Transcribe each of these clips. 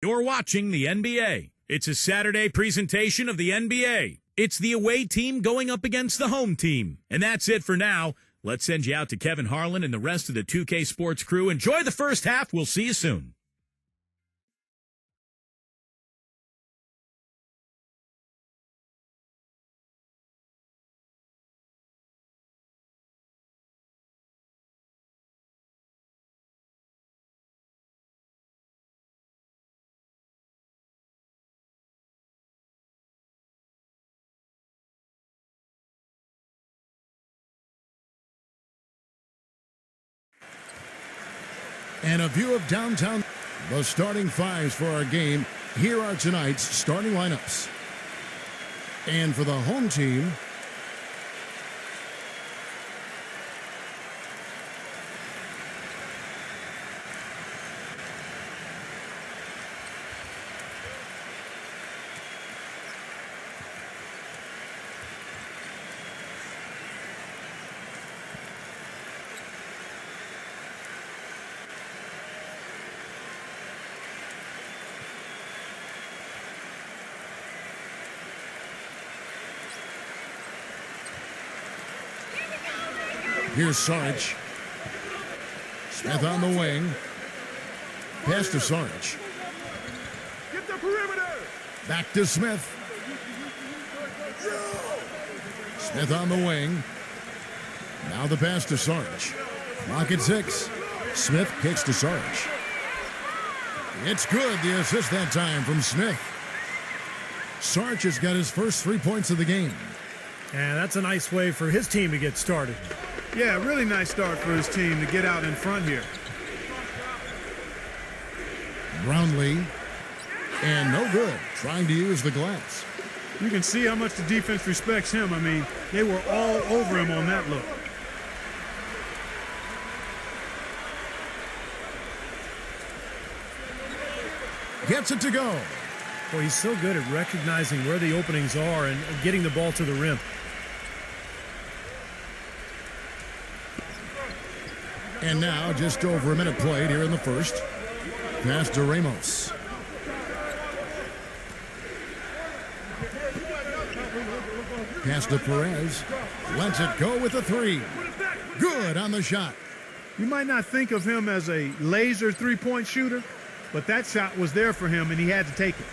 You're watching the NBA. It's a Saturday presentation of the NBA. It's the away team going up against the home team. And that's it for now. Let's send you out to Kevin Harlan and the rest of the 2K Sports crew. Enjoy the first half. We'll see you soon. And a view of downtown. The starting fives for our game. Here are tonight's starting lineups. And for the home team, here's Sarge. Smith on the wing. Pass to Sarge. Get the perimeter. Back to Smith. Smith on the wing. Now the pass to Sarge. Clock at 6. Smith kicks to Sarge. It's good. The assist that time from Smith. Sarge has got his first 3 points of the game. And that's a nice way for his team to get started. Yeah, really nice start for his team to get out in front here. Brownlee. And no good. Trying to use the glass. You can see how much the defense respects him. I mean, they were all over him on that look. Gets it to go. Boy, he's so good at recognizing where the openings are and getting the ball to the rim. And now just over a minute played here in the first. Pass to Ramos. Pass to Perez. Lets it go with a 3. Good on the shot. You might not think of him as a laser three-point shooter, but that shot was there for him, and he had to take it.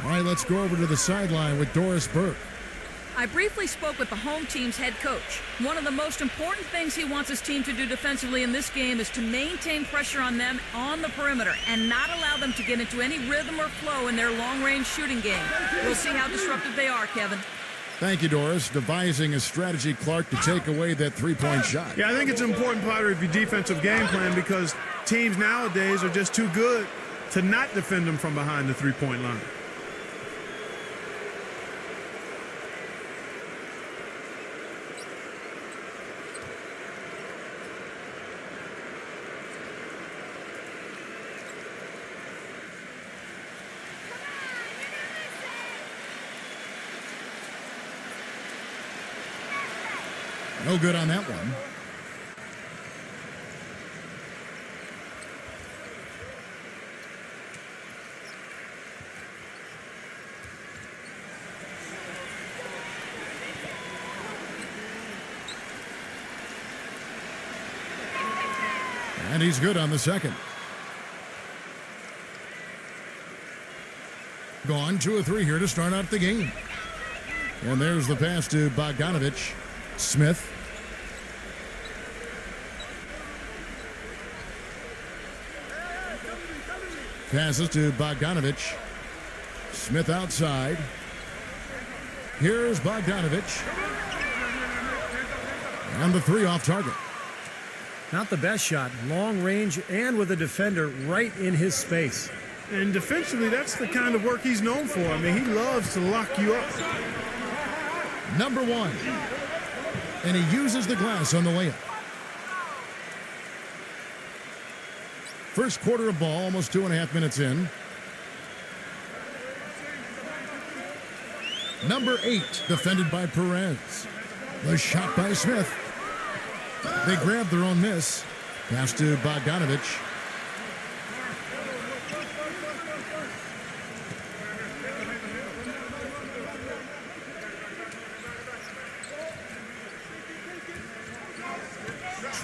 All right, let's go over to the sideline with Doris Burke. I briefly spoke with the home team's head coach. One of the most important things he wants his team to do defensively in this game is to maintain pressure on them on the perimeter and not allow them to get into any rhythm or flow in their long-range shooting game. We'll see how disruptive they are, Kevin. Thank you, Doris. Devising a strategy, Clark, to take away that three-point shot. Yeah, I think it's an important part of your defensive game plan because teams nowadays are just too good to not defend them from behind the three-point line. No good on that one. And he's good on the second. Gone 2 of 3 here to start out the game. And there's the pass to Bogdanovich. Smith. Passes to Bogdanovich. Smith outside. Here's Bogdanovich. And the 3 off target. Not the best shot. Long range and with a defender right in his space. And defensively, that's the kind of work he's known for. I mean, he loves to lock you up. Number 1. And he uses the glass on the layup. First quarter of ball, almost 2.5 minutes in. Number 8, defended by Perez. The shot by Smith. They grab their own miss. Pass to Bogdanovich.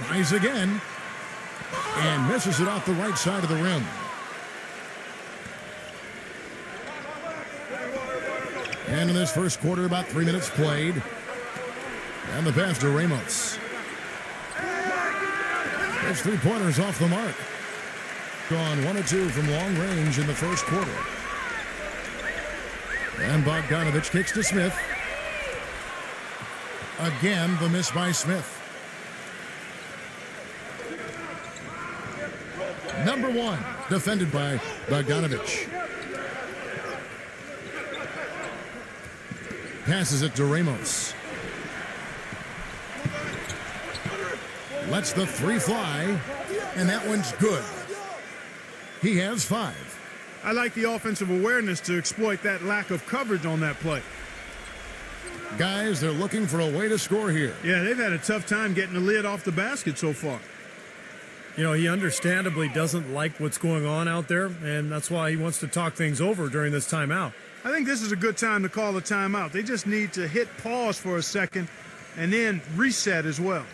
Tries again. And misses it off the right side of the rim. And in this first quarter, about 3 minutes played. And the pass to Ramos. Those three-pointers off the mark. Gone 1 of 2 from long range in the first quarter. And Bogdanovich kicks to Smith. Again, the miss by Smith. Number 1, defended by Bogdanovich. Passes it to Ramos. Lets the three fly, and that one's good. He has 5. I like the offensive awareness to exploit that lack of coverage on that play. Guys, they're looking for a way to score here. Yeah, they've had a tough time getting the lid off the basket so far. You know, he understandably doesn't like what's going on out there, and that's why he wants to talk things over during this timeout. I think this is a good time to call a timeout. They just need to hit pause for a second and then reset as well.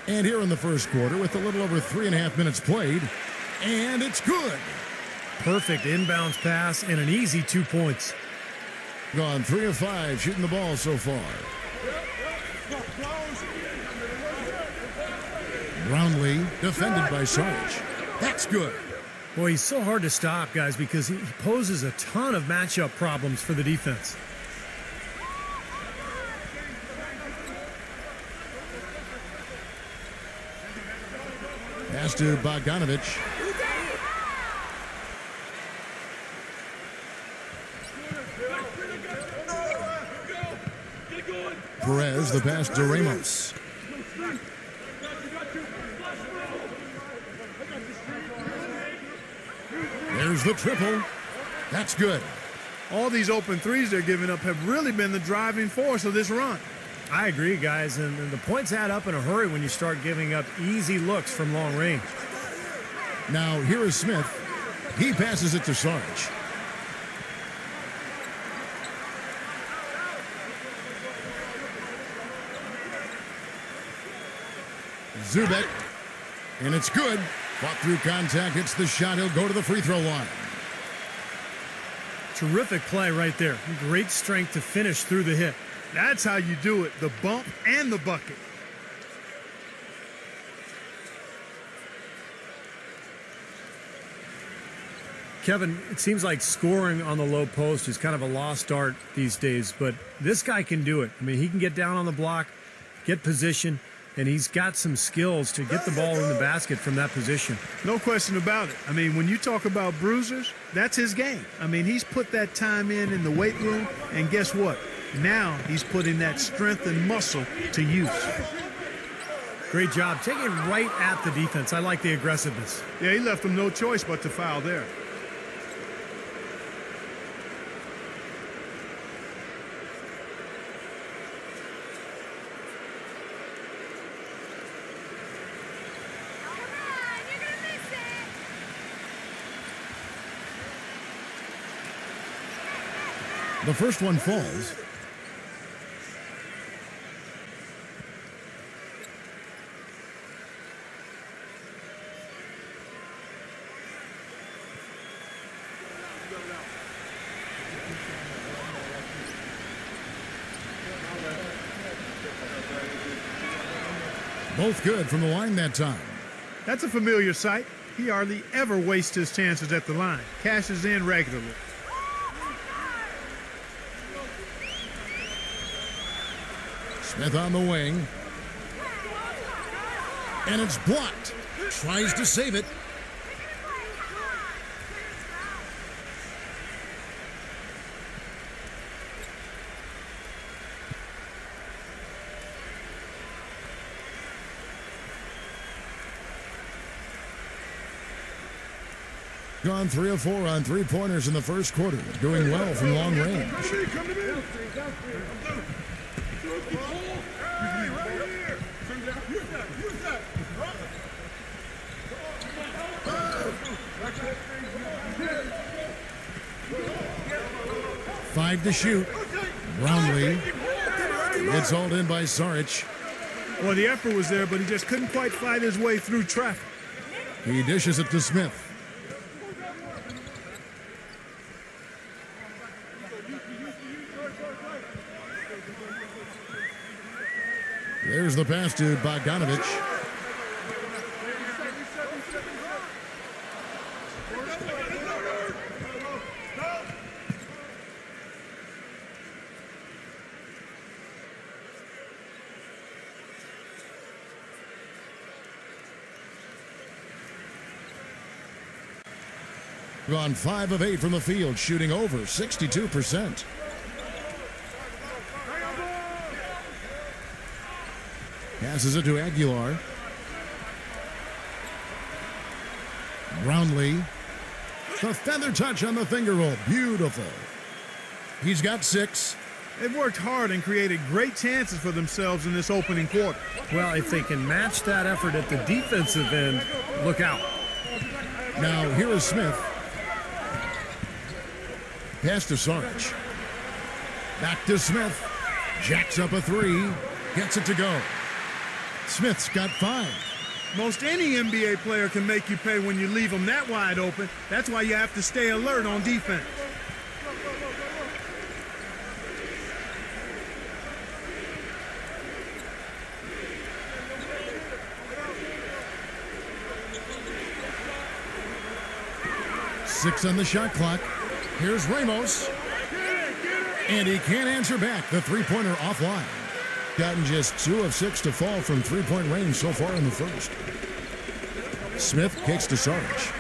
And here in the first quarter with a little over 3.5 minutes played. And it's good. Perfect inbounds pass and an easy 2 points. Gone 3 of 5 shooting the ball so far. Brownlee defended by Sarge. That's good. Boy, he's so hard to stop, guys, because he poses a ton of matchup problems for the defense. Pass to Bogdanovich. Perez, the pass to Ramos. There's the triple. That's good. All these open threes they're giving up have really been the driving force of this run. I agree, guys, and the points add up in a hurry when you start giving up easy looks from long range. Now, here is Smith. He passes it to Sarge. Zubek. And it's good. Fought through contact, hits the shot. He'll go to the free throw line. Terrific play right there. Great strength to finish through the hit. That's how you do it, the bump and the bucket. Kevin, it seems like scoring on the low post is kind of a lost art these days, but this guy can do it. I mean, he can get down on the block, get position, and he's got some skills to get the ball in the basket from that position. No question about it. I mean, when you talk about bruisers, that's his game. I mean, he's put that time in the weight room, and guess what? Now he's putting that strength and muscle to use. Great job. Taking it right at the defense. I like the aggressiveness. Yeah, he left them no choice but to foul there. The first one falls. Both good from the line that time. That's a familiar sight. He hardly ever wastes his chances at the line. Cashes in regularly. Smith on the wing. And it's blocked. Tries to save it. Gone 3 of 4 on three-pointers in the first quarter. Doing well from long range. 5 to shoot. Brownlee. It's hauled in by Saric. Well, the effort was there, but he just couldn't quite fight his way through traffic. He dishes it to Smith. There's the pass to Bogdanovich. Gone 5 of 8 from the field, shooting over 62%. Passes it to Aguilar. Brownlee. The feather touch on the finger roll. Beautiful. He's got 6. They've worked hard and created great chances for themselves in this opening quarter. Well, if they can match that effort at the defensive end, look out. Now here is Smith. Pass to Saric. Back to Smith. Jacks up a 3. Gets it to go. Smith's got 5. Most any NBA player can make you pay when you leave them that wide open. That's why you have to stay alert on defense. Six on the shot clock. Here's Ramos. And he can't answer back. The three-pointer offline. Gotten just 2 of 6 to fall from three-point range so far in the first. Smith kicks to Saric.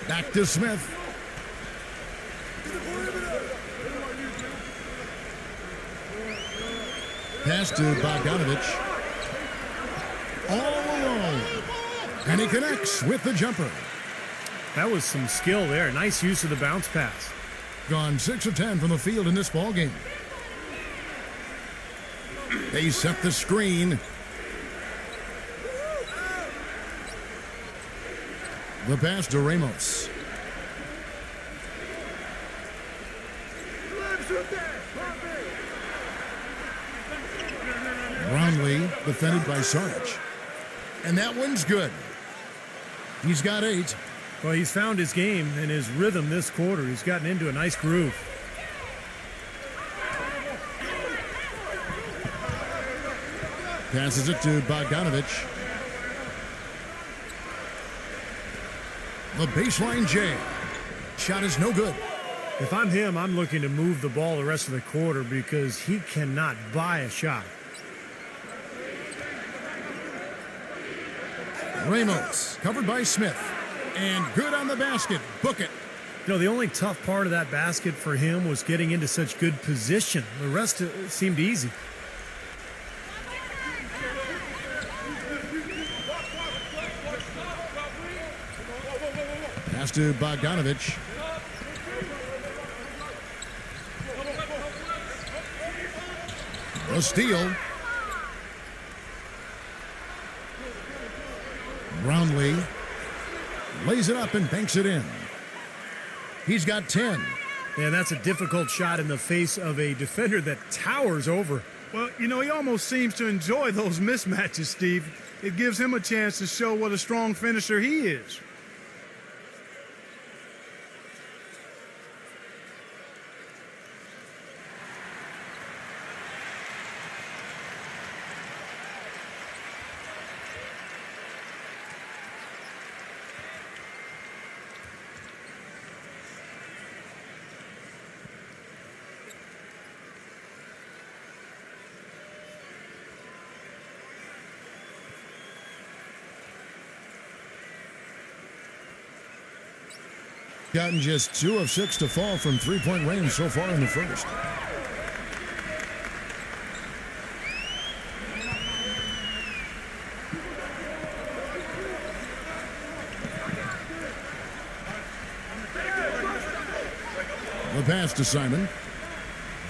Back to Smith. Pass to Bogdanovich. All alone. And he connects with the jumper. That was some skill there. Nice use of the bounce pass. Gone 6 of 10 from the field in this ball game. They set the screen. The pass to Ramos. Brownlee defended by Saric. And that one's good. He's got 8. Well, he's found his game and his rhythm this quarter. He's gotten into a nice groove. Passes it to Bogdanovich. The baseline J. Shot is no good. If I'm him, I'm looking to move the ball the rest of the quarter because he cannot buy a shot. Ramos covered by Smith. And good on the basket. Book it. You know, the only tough part of that basket for him was getting into such good position. The rest seemed easy. Pass to Bogdanovich. The steal. Brownlee lays it up and banks it in. He's got 10. Yeah, that's a difficult shot in the face of a defender that towers over. Well, you know, he almost seems to enjoy those mismatches, Steve. It gives him a chance to show what a strong finisher he is. Gotten just 2 of 6 to fall from three-point range so far in the first. pass to Simon.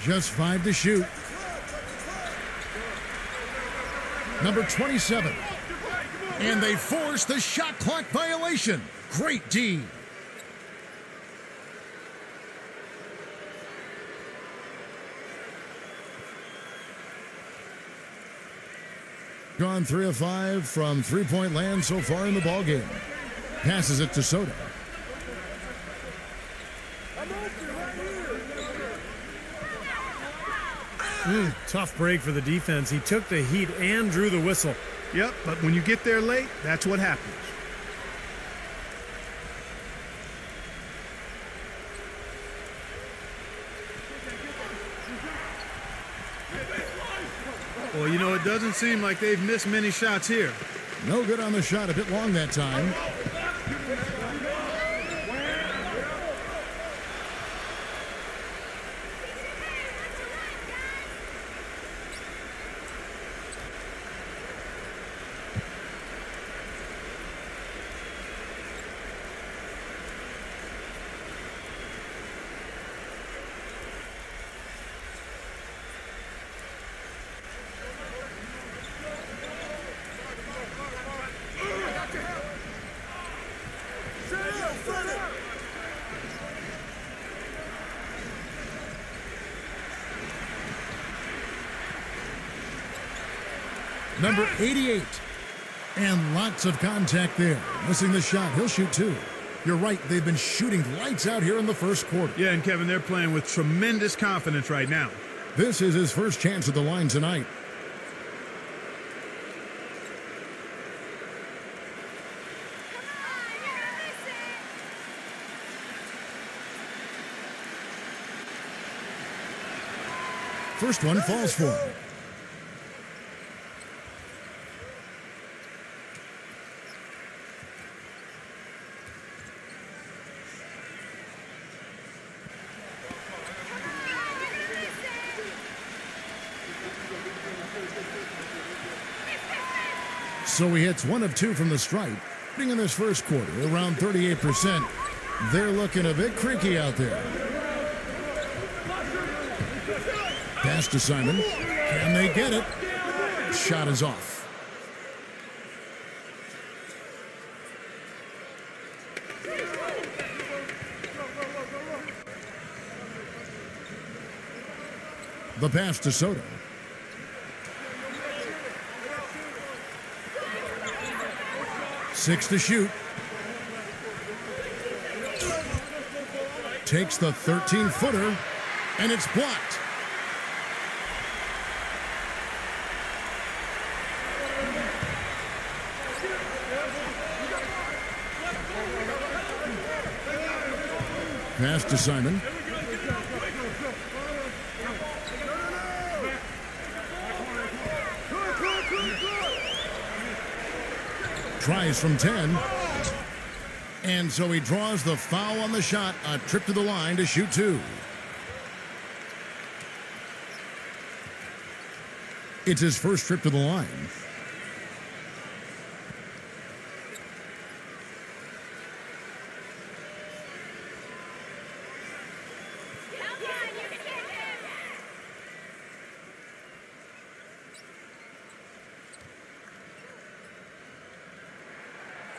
Just 5 to shoot. Number 27. And they force the shot clock violation. Great D. Gone 3 of 5 from three-point land so far in the ballgame. Passes it to Soto. Tough break for the defense. He took the heat and drew the whistle. Yep, but when you get there late, that's what happens. Well, you know, it doesn't seem like they've missed many shots here. No good on the shot, a bit long that time. Number 88. And lots of contact there. Missing the shot. He'll shoot 2. You're right. They've been shooting lights out here in the first quarter. Yeah, and Kevin, they're playing with tremendous confidence right now. This is his first chance at the line tonight. First one falls for him. So he hits 1 of 2 from the stripe. In this first quarter, around 38%. They're looking a bit creaky out there. Pass to Simon. Can they get it? Shot is off. The pass to Soto. Six to shoot. Takes the 13-footer, and it's blocked. Pass to Simon. Tries from 10. And so he draws the foul on the shot. A trip to the line to shoot 2. It's his first trip to the line.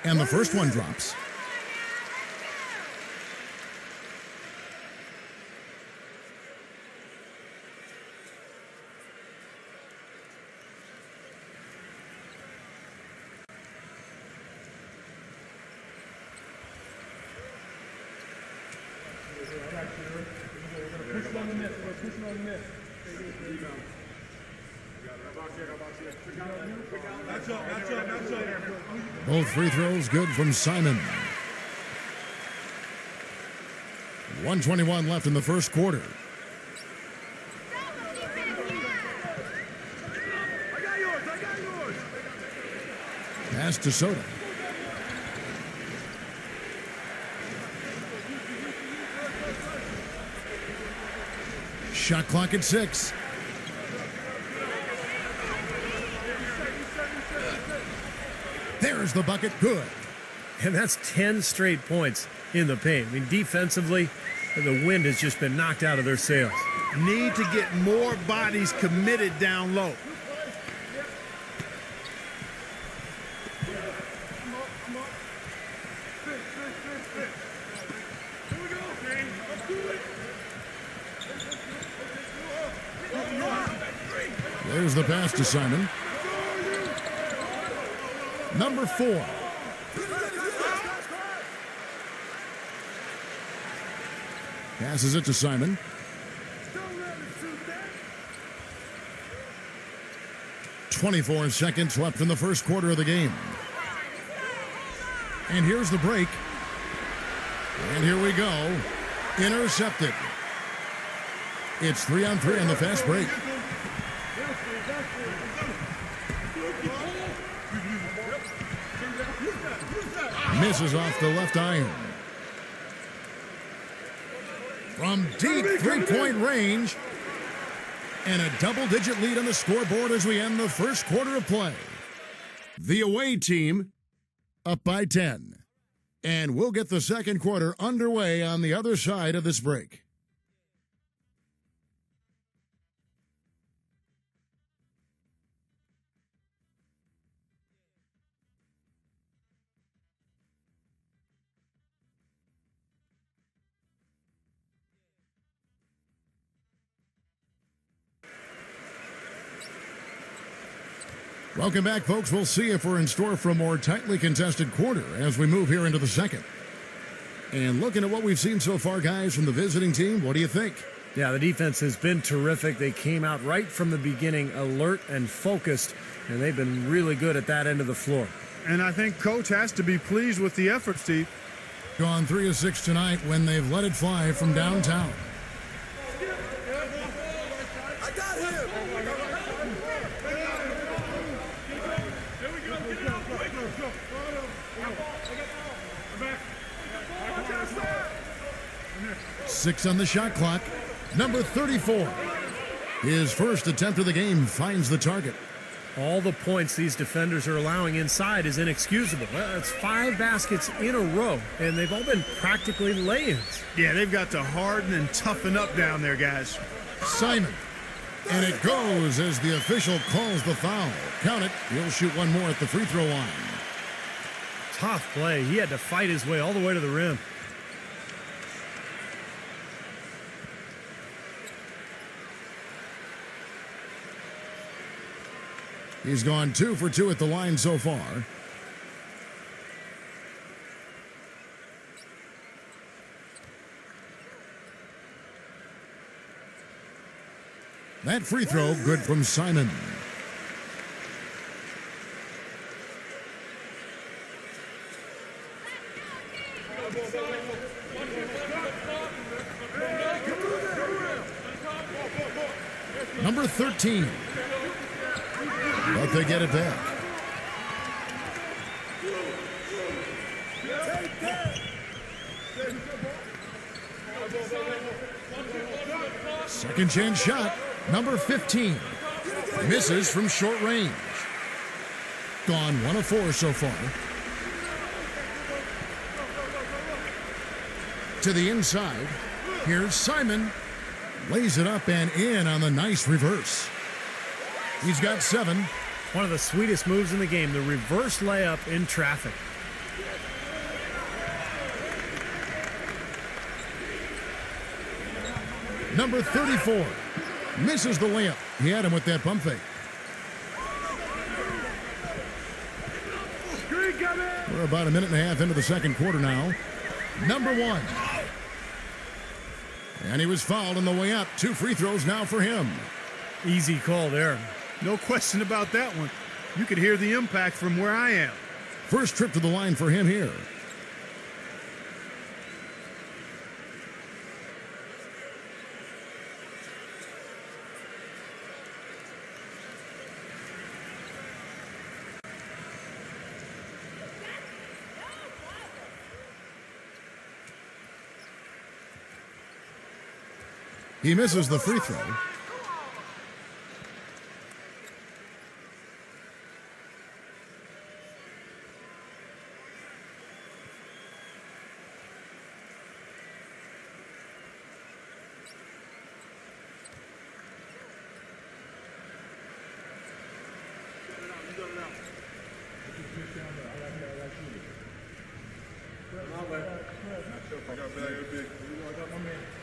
And the first one drops. Both free throws good from Simon. 1:21 left in the first quarter. Pass to Soto. Shot clock at 6. There's the bucket. Good. And that's 10 straight points in the paint. I mean, defensively, the wind has just been knocked out of their sails. Need to get more bodies committed down low. There's the pass to Simon. Number 4. Passes it to Simon. "24 seconds left in the first quarter of the game. And here's the break. And here we go. Intercepted. It's 3-on-3 on the fast break. Misses off the left iron. From deep three-point range. And a double-digit lead on the scoreboard as we end the first quarter of play. The away team up by 10. And we'll get the second quarter underway on the other side of this break. Welcome back, folks. We'll see if we're in store for a more tightly contested quarter as we move here into the second. And looking at what we've seen so far, guys, from the visiting team, what do you think? Yeah, the defense has been terrific. They came out right from the beginning, alert and focused, and they've been really good at that end of the floor. And I think Coach has to be pleased with the effort, Steve. Gone 3 of 6 tonight when they've let it fly from downtown. I got him! Six on the shot clock. Number 34. His first attempt of the game finds the target. All the points these defenders are allowing inside is inexcusable. That's 5 baskets in a row, and they've all been practically lay-ins. Yeah, they've got to harden and toughen up down there, guys. Simon. And it goes as the official calls the foul. Count it. He'll shoot one more at the free throw line. Tough play. He had to fight his way all the way to the rim. He's gone 2 for 2 at the line so far. That free throw good from Simon. Number 13. But they get it back. Second chance shot. Number 15. Misses from short range. Gone 1 of 4 so far. To the inside. Here's Simon. Lays it up and in on the nice reverse. He's got 7. One of the sweetest moves in the game, the reverse layup in traffic. Number 34. Misses the layup. He had him with that pump fake. We're about a minute and a half into the second quarter now. Number 1. And he was fouled on the way up. 2 free throws now for him. Easy call there. No question about that one. You could hear the impact from where I am. First trip to the line for him here. He misses the free throw.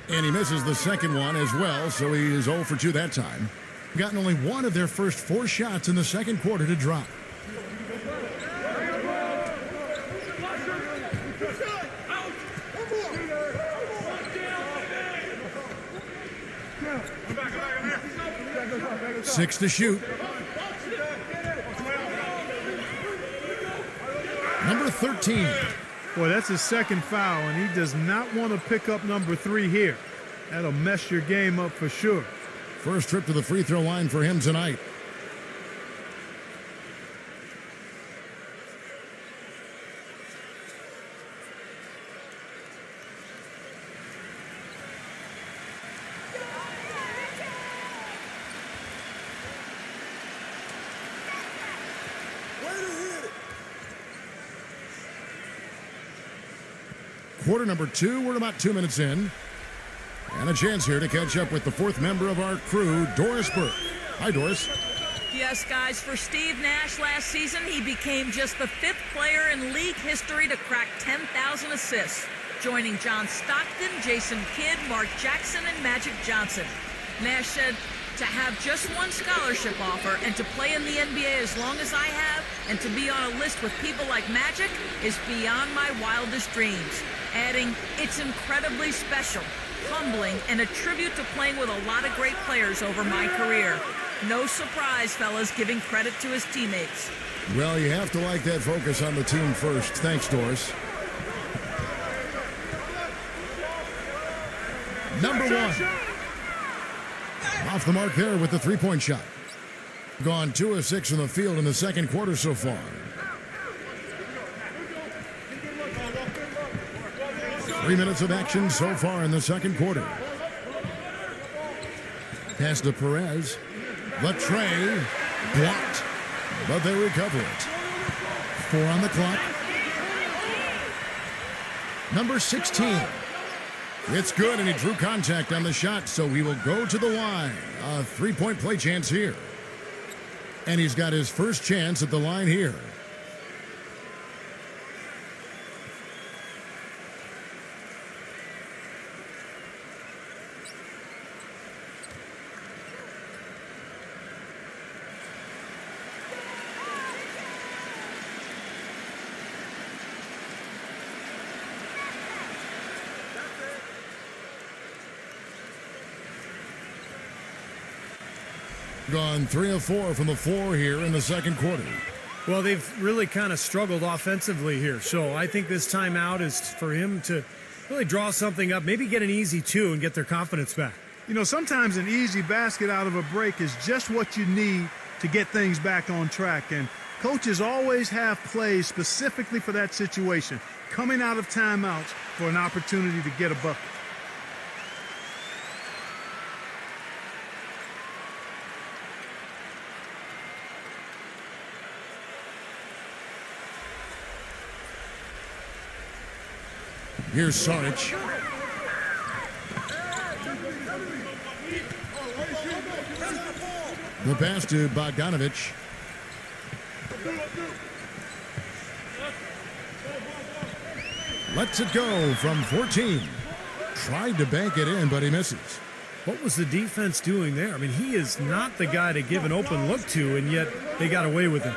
And he misses the second one as well, so he is 0 for 2 that time. Gotten only one of their first 4 shots in the second quarter to drop. Six to shoot. Number 13. Boy, that's his second foul, and he does not want to pick up number 3 here. That'll mess your game up for sure. First trip to the free throw line for him tonight. Quarter number 2, we're about 2 minutes in. And a chance here to catch up with the 4th member of our crew, Doris Burke. Hi, Doris. Yes, guys, for Steve Nash last season, he became just the 5th player in league history to crack 10,000 assists, joining John Stockton, Jason Kidd, Mark Jackson, and Magic Johnson. Nash said, to have just one scholarship offer and to play in the NBA as long as I have and to be on a list with people like Magic is beyond my wildest dreams. Adding, it's incredibly special, humbling, and a tribute to playing with a lot of great players over my career. No surprise, fellas, giving credit to his teammates. Well, you have to like that focus on the team first. Thanks, Doris. Number 1. Off the mark there with the three-point shot. Gone 2 of 6 in the field in the second quarter so far. 3 minutes of action so far in the second quarter. Pass to Perez. The tray. Blocked. But they recover it. 4 on the clock. Number 16. It's good, and he drew contact on the shot, so he will go to the line. A three-point play chance here. And he's got his first chance at the line here. Gone 3 of 4 from the floor here in the second quarter. Well, they've really kind of struggled offensively here. So I think this timeout is for him to really draw something up, maybe get an easy 2 and get their confidence back. You know, sometimes an easy basket out of a break is just what you need to get things back on track. And coaches always have plays specifically for that situation, coming out of timeouts for an opportunity to get a bucket. Here's Saric. The pass to Bogdanovich. Lets it go from 14. Tried to bank it in, but he misses. What was the defense doing there? I mean, he is not the guy to give an open look to, and yet they got away with it.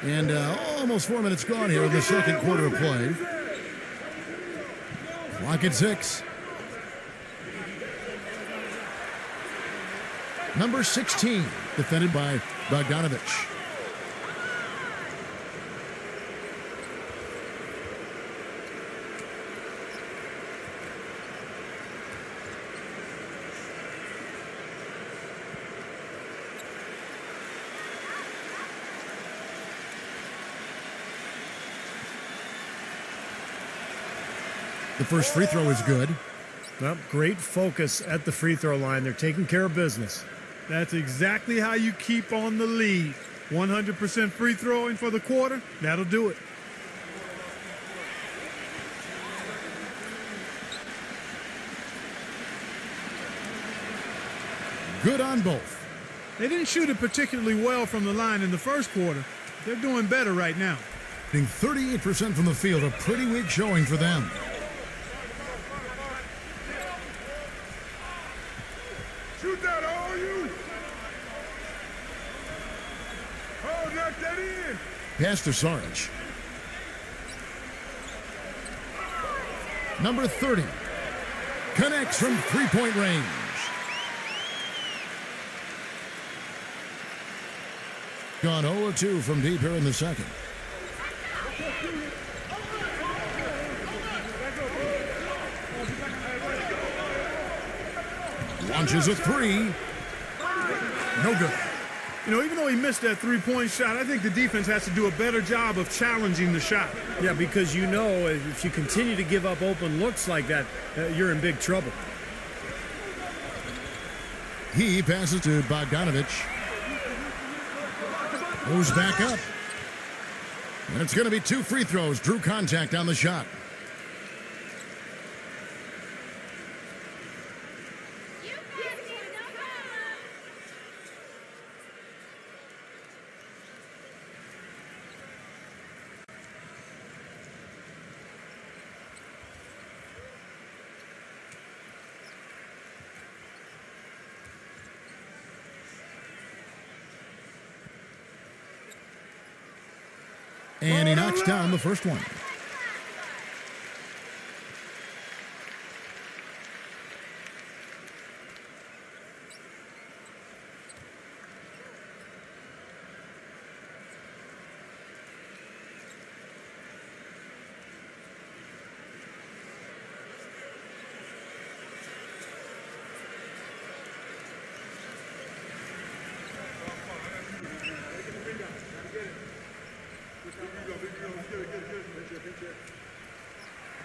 And almost 4 minutes gone here in the second quarter of play. Clock at 6. Number 16, defended by Bogdanovich. The first free throw is good. Well, great focus at the free throw line. They're taking care of business. That's exactly how you keep on the lead. 100% free throwing for the quarter, that'll do it. good on both. They didn't shoot it particularly well from the line in the first quarter. They're doing better right now. Being 38% from the field, a pretty weak showing for them. Shoot that, all you! Oh, knock that in! Pass to Sarge. Number 30. Connects from three-point range. Gone 0-2 from deep here in the second. Launches a three. No good. You know, even though he missed that three-point shot, I think the defense has to do a better job of challenging the shot. Yeah, because you know if you continue to give up open looks like that, you're in big trouble. He passes to Bogdanovich. Moves back up. And it's going to be 2 free throws. Drew contact on the shot. And he knocks down the first one.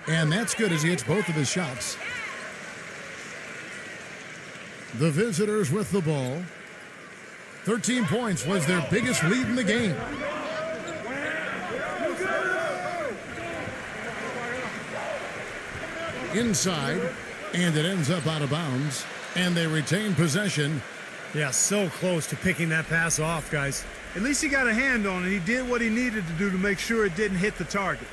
And that's good as he hits both of his shots. The visitors with the ball. 13 points was their biggest lead in the game. Inside, and it ends up out of bounds, and they retain possession. Yeah, so close to picking that pass off, guys. At least he got a hand on it. He did what he needed to do to make sure it didn't hit the target.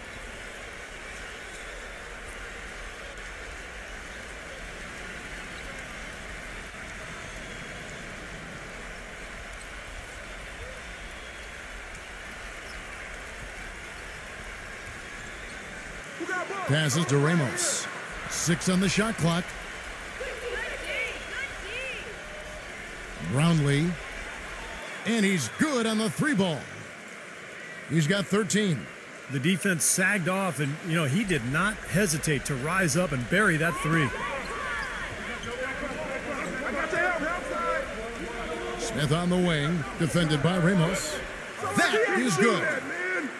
Passes to Ramos. 6 on the shot clock. Brownlee. And he's good on the 3-ball. He's got 13. The defense sagged off, and, you know, he did not hesitate to rise up and bury that 3. Smith on the wing, defended by Ramos. That is good.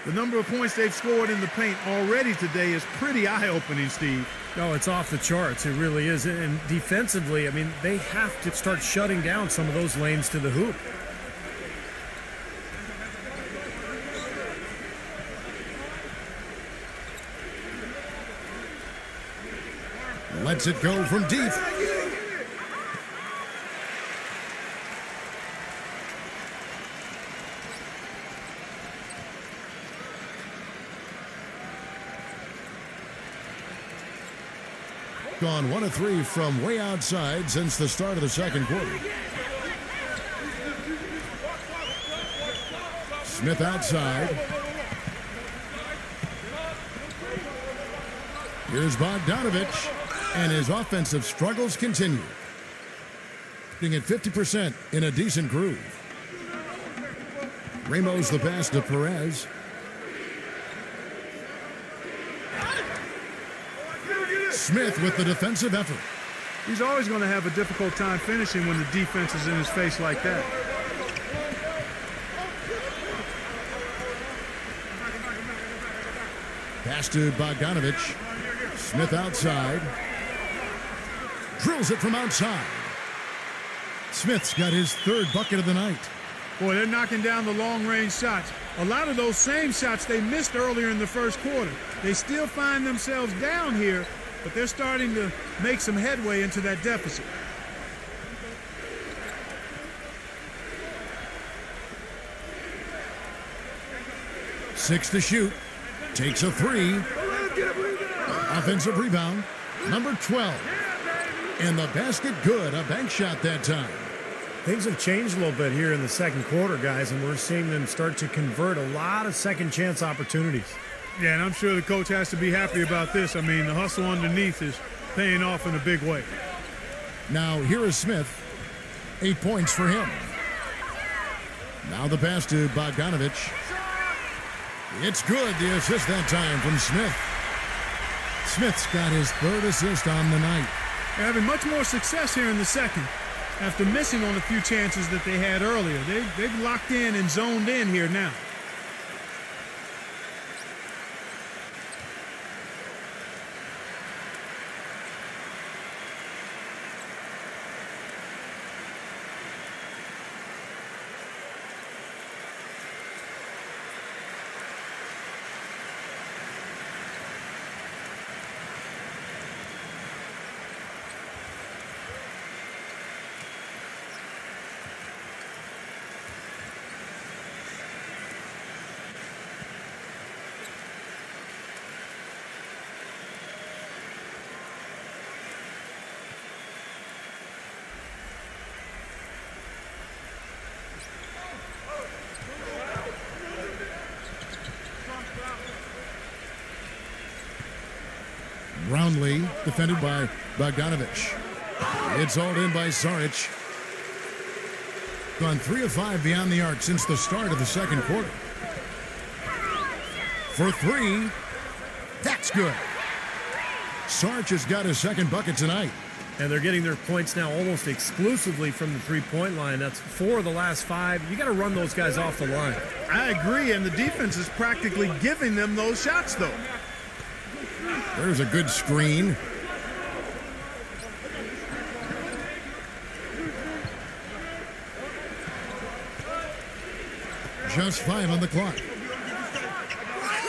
The number of points they've scored in the paint already today is pretty eye-opening, Steve. No, it's off the charts. It really is. And defensively, I mean, they have to start shutting down some of those lanes to the hoop. Lets it go from deep. Gone 1 of 3 from way outside since the start of the second quarter. Smith outside. Here's Bogdanovich, and his offensive struggles continue. Being at 50% in a decent groove. Ramos the pass to Perez. Smith with the defensive effort. He's always going to have a difficult time finishing when the defense is in his face like that. Pass to Bogdanovich. Smith outside. Drills it from outside. Smith's got his 3rd bucket of the night. Boy, they're knocking down the long-range shots. A lot of those same shots they missed earlier in the first quarter. They still find themselves down here, but they're starting to make some headway into that deficit. 6 to shoot. Takes a 3. Offensive rebound. Number 12. And the basket good. A bank shot that time. Things have changed a little bit here in the second quarter, guys, and we're seeing them start to convert a lot of second chance opportunities. Yeah, and I'm sure the coach has to be happy about this. I mean, the hustle underneath is paying off in a big way. Now here is Smith. 8 points for him. Now the pass to Bogdanovich. It's good. The assist that time from Smith. Smith's got his 3rd assist on the night. They're having much more success here in the second after missing on a few chances that they had earlier. They've locked in and zoned in here now. Brownlee, defended by Bogdanovich. It's hauled in by Saric. Gone 3 of 5 beyond the arc since the start of the second quarter. For 3, that's good. Saric has got his second bucket tonight. And they're getting their points now almost exclusively from the three-point line. That's 4 of the last 5. You got to run those guys off the line. I agree, and the defense is practically giving them those shots, though. There's a good screen. Just 5 on the clock.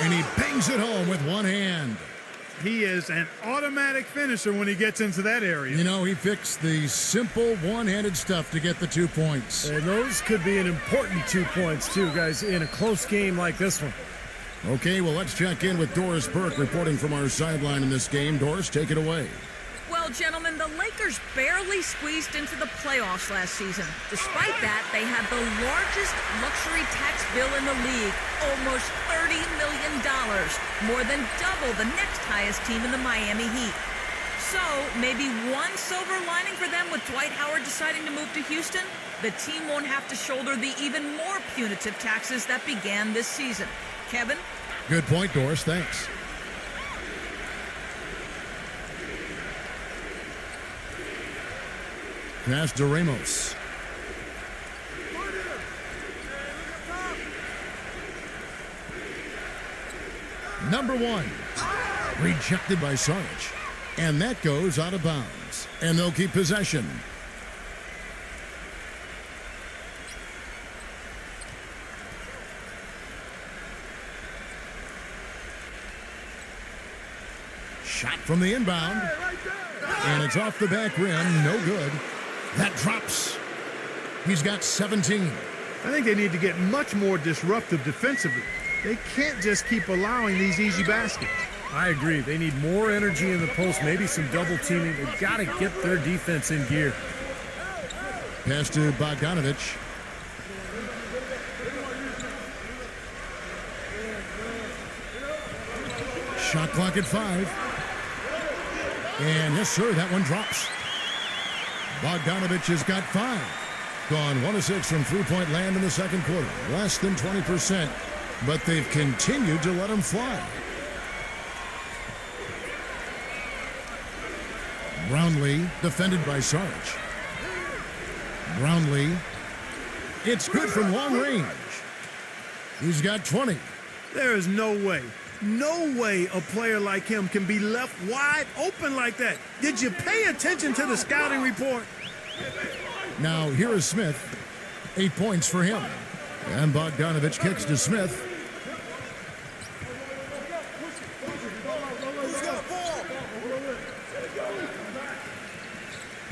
And he bangs it home with one hand. He is an automatic finisher when he gets into that area. You know, he fixed the simple one-handed stuff to get the 2 points. And those could be an important 2 points, too, guys, in a close game like this one. Okay, well, let's check in with Doris Burke reporting from our sideline in this game. Doris, take it away. Well, gentlemen, the Lakers barely squeezed into the playoffs last season. Despite that, they had the largest luxury tax bill in the league, almost $30 million, more than double the next highest team in the Miami Heat. So, maybe one silver lining for them with Dwight Howard deciding to move to Houston? The team won't have to shoulder the even more punitive taxes that began this season. Kevin? Good point, Doris. Thanks. Pass to Ramos. Number 1. Rejected by Saric. And that goes out of bounds. And they'll keep possession. Shot from the inbound. And it's off the back rim. No good. That drops. He's got 17. I think they need to get much more disruptive defensively. They can't just keep allowing these easy baskets. I agree. They need more energy in the post, maybe some double teaming. They've got to get their defense in gear. Pass to Bogdanovich. Shot clock at 5. And yes, sir, that one drops. Bogdanovich has got 5. Gone 1 of 6 from three-point land in the second quarter. Less than 20%, but they've continued to let him fly. Brownlee, defended by Saric. Brownlee. It's good from long range. He's got 20. There is no way a player like him can be left wide open like that. Did you pay attention to the scouting report? Now, here is Smith. 8 points for him. And Bogdanovich kicks to Smith.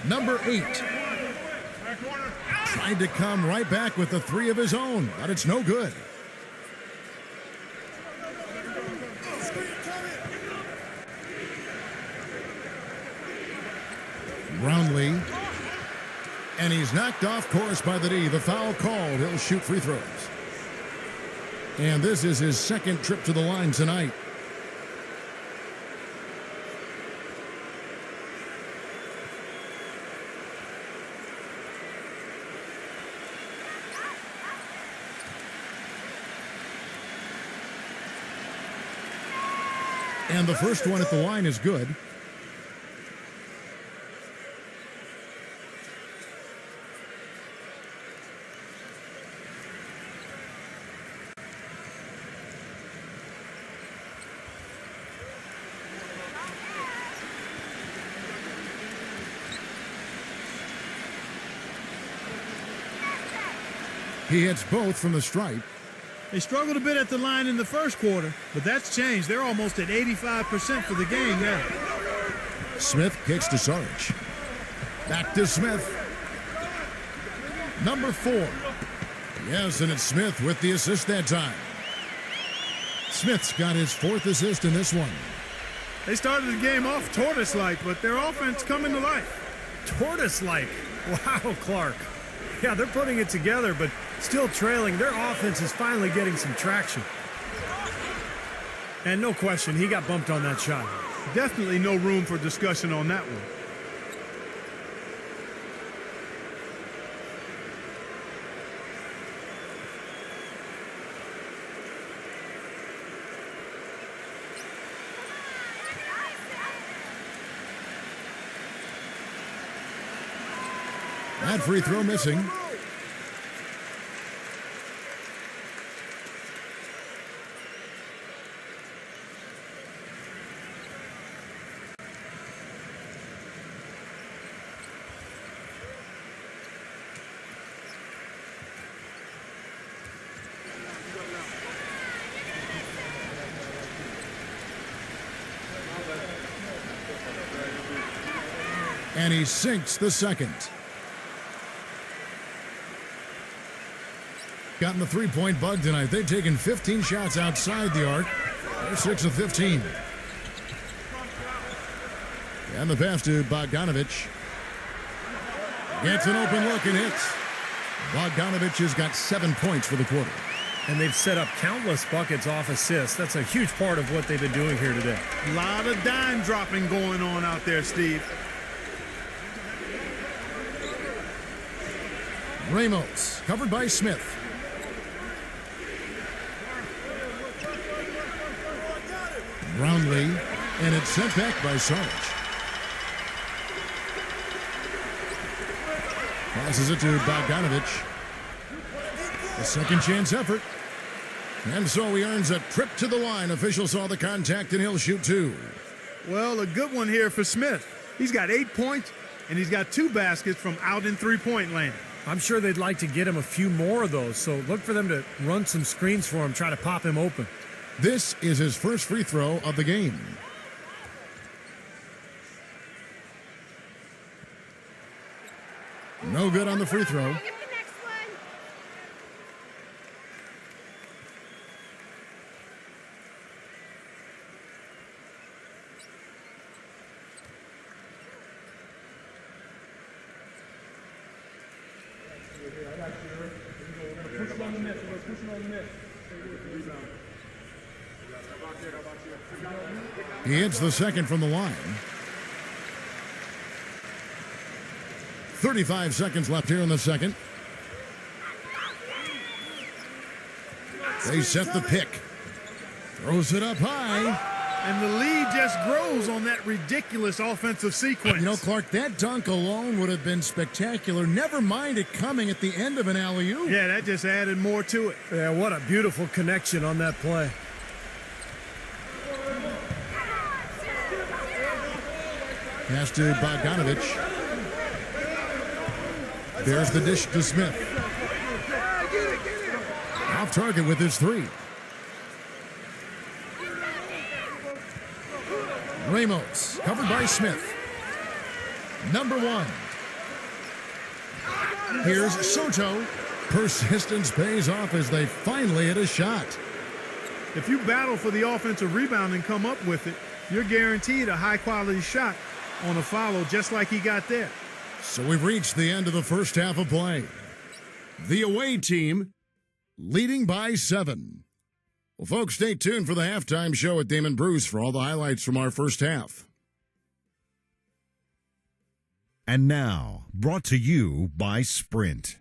Number 8. Tried to come right back with the 3 of his own, but it's no good. Brownlee. And he's knocked off course by the D. The foul called. He'll shoot free throws. And this is his second trip to the line tonight. And the first one at the line is good. He hits both from the stripe. They struggled a bit at the line in the first quarter, but that's changed. They're almost at 85% for the game now. Smith kicks to Sarge. Back to Smith. Number 4. Yes, and it's Smith with the assist that time. Smith's got his 4th assist in this one. They started the game off tortoise-like, but their offense coming to life. Tortoise-like. Wow, Clark. Yeah, they're putting it together, but still trailing. Their offense is finally getting some traction. And no question, he got bumped on that shot. Definitely no room for discussion on that one. That free throw missing. And he sinks the second. Gotten the three-point bug tonight. They've taken 15 shots outside the arc. They're 6 of 15. And the pass to Bogdanovich. Gets an open look and hits. Bogdanovich has got 7 points for the quarter. And they've set up countless buckets off assists. That's a huge part of what they've been doing here today. A lot of dime dropping going on out there, Steve. Ramos, covered by Smith. Brownlee, and it's sent back by Sarge. Passes it to Bogdanovich. A second chance effort. And so he earns a trip to the line. Official saw the contact and he'll shoot 2. Well, a good one here for Smith. He's got 8 points, and he's got 2 baskets from out in three-point land. I'm sure they'd like to get him a few more of those, so look for them to run some screens for him, try to pop him open. This is his first free throw of the game. No good on the free throw. He hits the second from the line. 35 seconds left here in the second. They set the pick. Throws it up high. And the lead just grows on that ridiculous offensive sequence. You know, Clark, that dunk alone would have been spectacular. Never mind it coming at the end of an alley-oop. Yeah, that just added more to it. Yeah, what a beautiful connection on that play. Pass to Bogdanovich. There's the dish to Smith. Off target with his 3. Ramos, covered by Smith. Number 1. Here's Soto. Persistence pays off as they finally hit a shot. If you battle for the offensive rebound and come up with it, you're guaranteed a high-quality shot. on a follow just like he got there. So we've reached the end of the first half of play. The away team leading by 7. Well, folks, stay tuned for the halftime show at Damon Bruce for all the highlights from our first half. And now, brought to you by Sprint.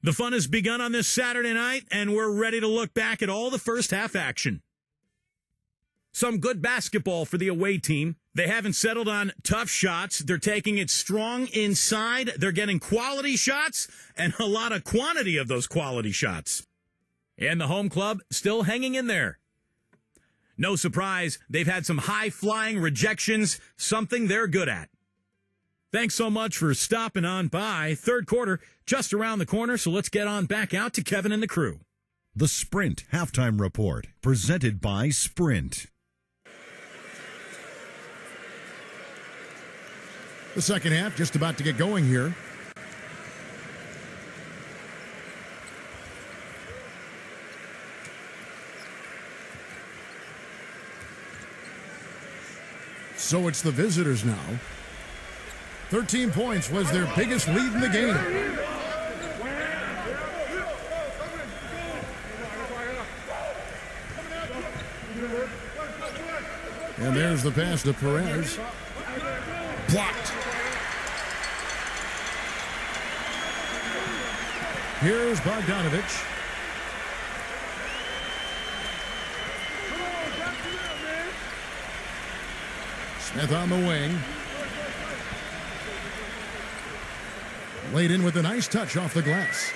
The fun has begun on this Saturday night, and we're ready to look back at all the first half action. Some good basketball for the away team. They haven't settled on tough shots. They're taking it strong inside. They're getting quality shots and a lot of quantity of those quality shots. And the home club still hanging in there. No surprise, they've had some high-flying rejections, something they're good at. Thanks so much for stopping on by. Third quarter just around the corner, so let's get on back out to Kevin and the crew. The Sprint Halftime Report, presented by Sprint. The second half just about to get going here. So it's the visitors now. 13 points was their biggest lead in the game. And there's the pass to Perez. Blocked. Here's Bogdanovich. Smith on the wing. Laid in with a nice touch off the glass.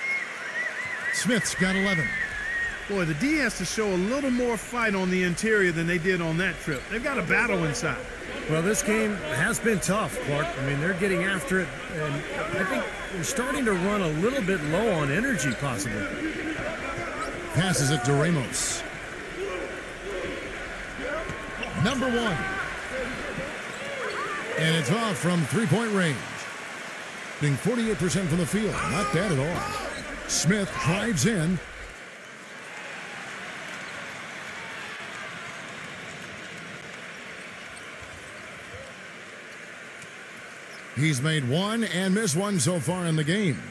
Smith's got 11. Boy, the D has to show a little more fight on the interior than they did on that trip. They've got a battle inside. Well, this game has been tough, Clark. I mean, they're getting after it, and I think they're starting to run a little bit low on energy, possibly. Passes it to Ramos. Number 1. And it's off from three-point range. Being 48% from the field. Not bad at all. Smith drives in. He's made one and missed one so far in the game.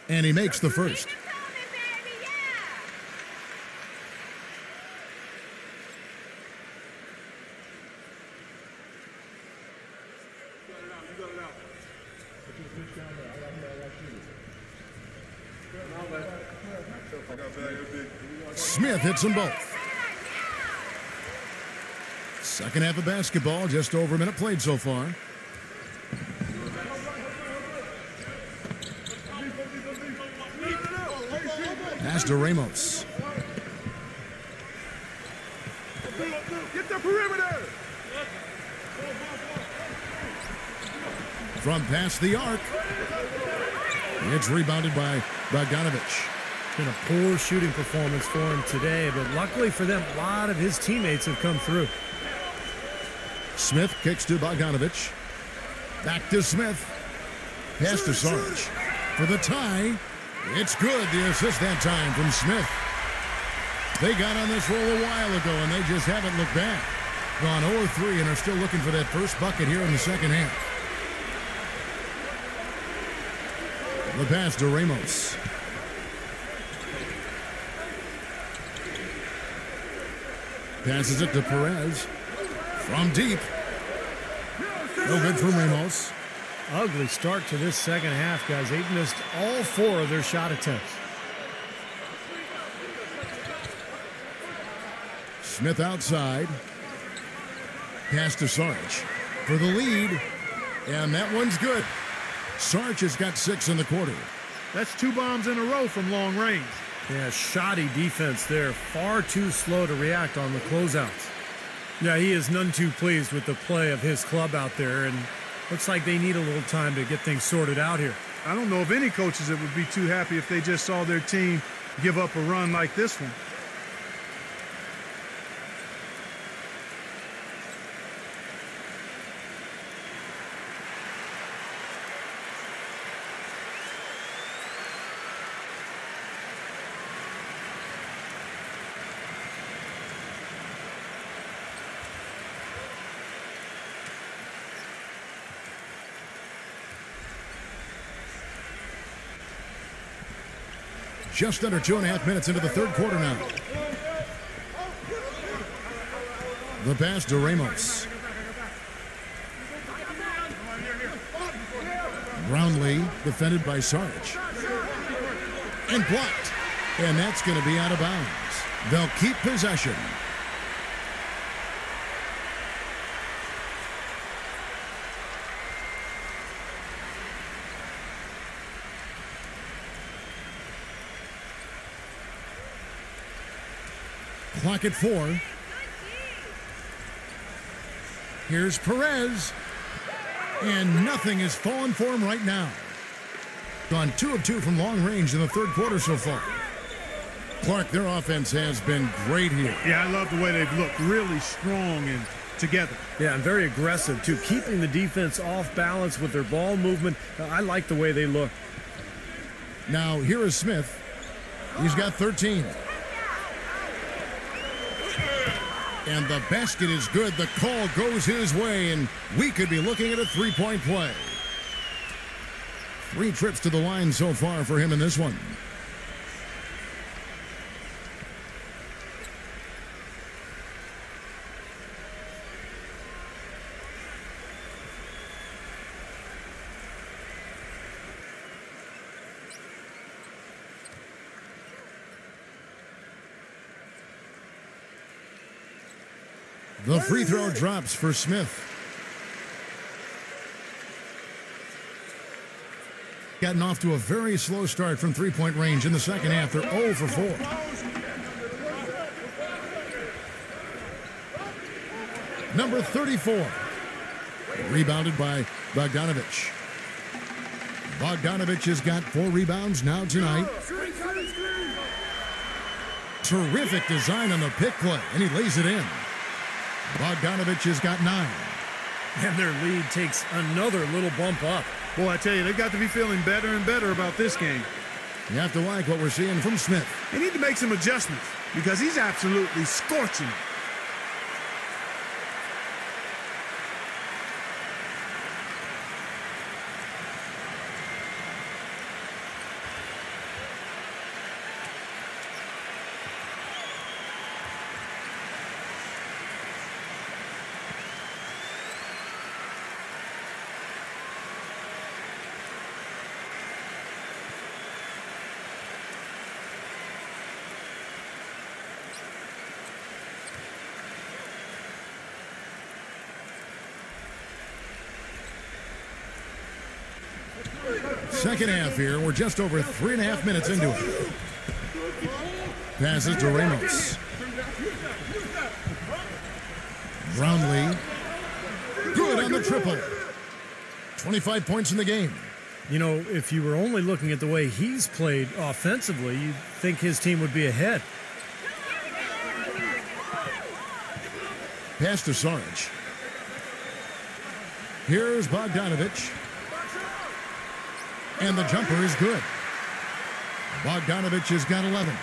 And he makes the first. Smith hits them both. Second half of basketball, just over a minute played so far. Pass to Ramos. Get the perimeter! From past the arc. It's rebounded by Bogdanovich. Been a poor shooting performance for him today, but luckily for them, a lot of his teammates have come through. Smith kicks to Bogdanovich. Back to Smith. Pass to Sarge. For the tie. It's good, the assist that time from Smith. They got on this roll a while ago, and they just haven't looked back. Gone 0-3 and are still looking for that first bucket here in the second half. The pass to Ramos. Passes it to Perez. From deep. No good from Ramos. Ugly start to this second half, guys. They've missed all 4 of their shot attempts. Smith outside. Pass to Sarge for the lead. And that one's good. Sarge has got 6 in the quarter. That's 2 bombs in a row from long range. Yeah, shoddy defense there. Far too slow to react on the closeouts. Yeah, he is none too pleased with the play of his club out there, and looks like they need a little time to get things sorted out here. I don't know of any coaches that would be too happy if they just saw their team give up a run like this one. Just under 2.5 minutes into the third quarter now. The pass to Ramos. Brownlee defended by Sarge. And blocked. And that's going to be out of bounds. They'll keep possession. Clock at 4. Here's Perez. And nothing is falling for him right now. Gone 2 of 2 from long range in the third quarter so far. Clark, their offense has been great here. Yeah, I love the way they've looked. Really strong and together. Yeah, and very aggressive, too. Keeping the defense off balance with their ball movement. I like the way they look. Now, here is Smith. He's got 13. And the basket is good. The call goes his way, and we could be looking at a three-point play. 3 trips to the line so far for him in this one. The free throw drops for Smith. Gotten off to a very slow start from three-point range in the second half. They're 0 for 4. Number 34. Rebounded by Bogdanovich. Bogdanovich has got 4 rebounds now tonight. Terrific design on the pick play, and he lays it in. Bogdanovich has got 9. And their lead takes another little bump up. Boy, I tell you, they've got to be feeling better and better about this game. You have to like what we're seeing from Smith. They need to make some adjustments because he's absolutely scorching. Second half here. We're just over 3.5 minutes into it. Passes to Ramos. Brownlee. Good on the triple. 25 points in the game. You know, if you were only looking at the way he's played offensively, you'd think his team would be ahead. Pass to Sarge. Here's Bogdanovich. And the jumper is good. Bogdanovich has got 11.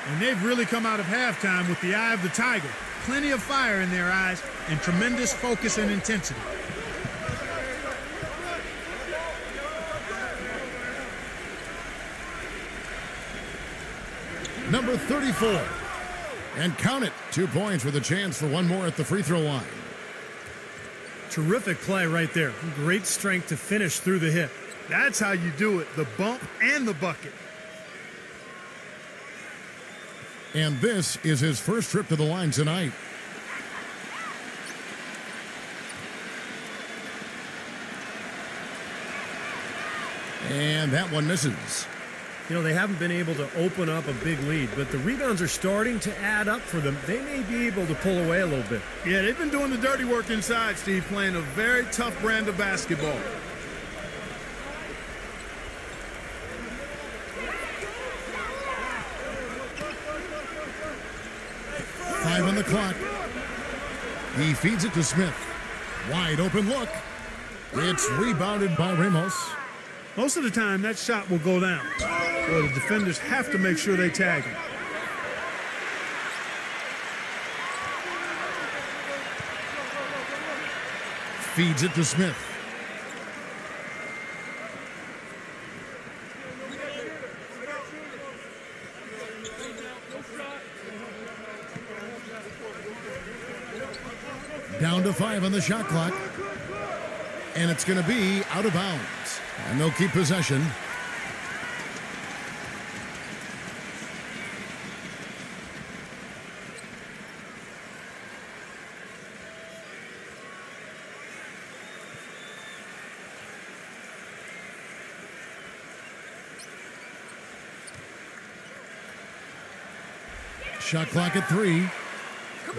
And they've really come out of halftime with the eye of the tiger. Plenty of fire in their eyes and tremendous focus and intensity. Number 34. And count it. 2 points with a chance for one more at the free throw line. Terrific play right there. Great strength to finish through the hit. That's how you do it, the bump and the bucket. And this is his first trip to the line tonight. And that one misses. You know, they haven't been able to open up a big lead, but the rebounds are starting to add up for them. They may be able to pull away a little bit. Yeah, they've been doing the dirty work inside, Steve, playing a very tough brand of basketball. Five on the clock. He feeds it to Smith. Wide open look. It's rebounded by Ramos. Most of the time, that shot will go down. So the defenders have to make sure they tag him. Feeds it to Smith. Down to 5 on the shot clock. And it's going to be out of bounds. And they'll keep possession. Shot clock at 3.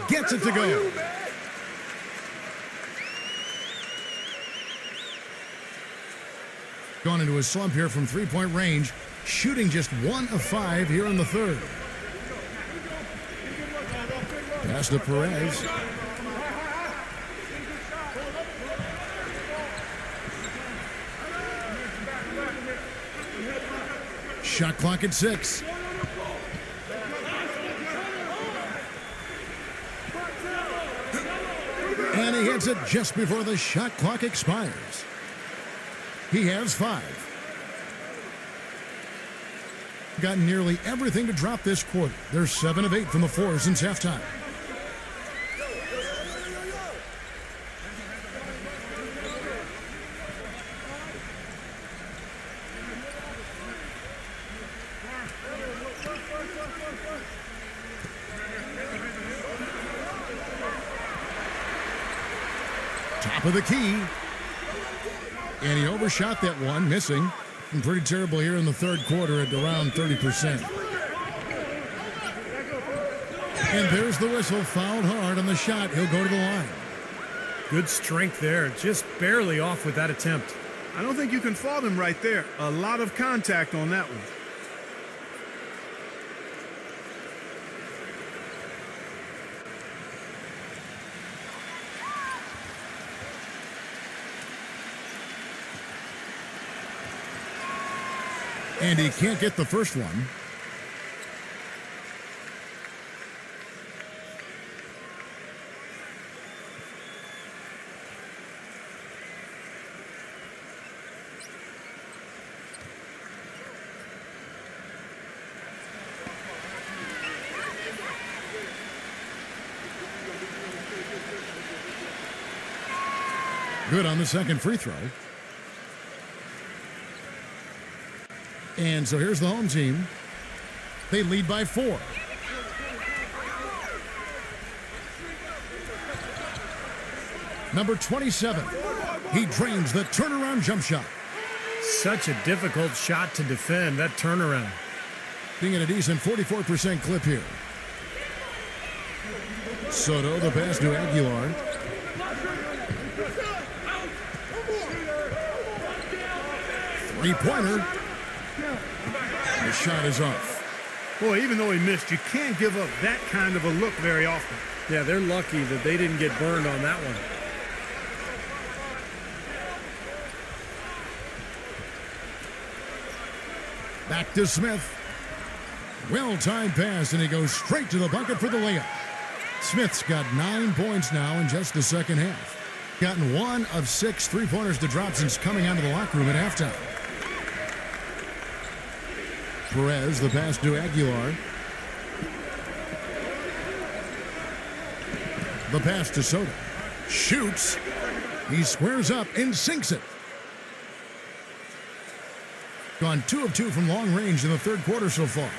Gets it to go. Gone into a slump here from three-point range. Shooting just 1 of 5 here in the third. Pass to Perez. Shot clock at 6. And he hits it just before the shot clock expires. He has 5. Got nearly everything to drop this quarter. They're 7 of 8 from the floor since halftime. Top of the key. And he overshot that one, missing. And pretty terrible here in the third quarter at around 30%. And there's the whistle, fouled hard on the shot. He'll go to the line. Good strength there, just barely off with that attempt. I don't think you can fault him right there. A lot of contact on that one. And he can't get the first one. Good on the second free throw. And so here's the home team. They lead by 4. Number 27. He drains the turnaround jump shot. Such a difficult shot to defend, that turnaround. Being at a decent 44% clip here. Soto, the pass to Aguilar. Three-pointer. The shot is off. Boy, even though he missed, you can't give up that kind of a look very often. Yeah, they're lucky that they didn't get burned on that one. Back to Smith. Well-timed pass, and he goes straight to the bucket for the layup. Smith's got 9 points now in just the second half. Gotten 1 of 6 three-pointers to drop since coming out of the locker room at halftime. Perez, the pass to Aguilar. The pass to Soto. Shoots. He squares up and sinks it. Gone 2 of 2 from long range in the third quarter so far.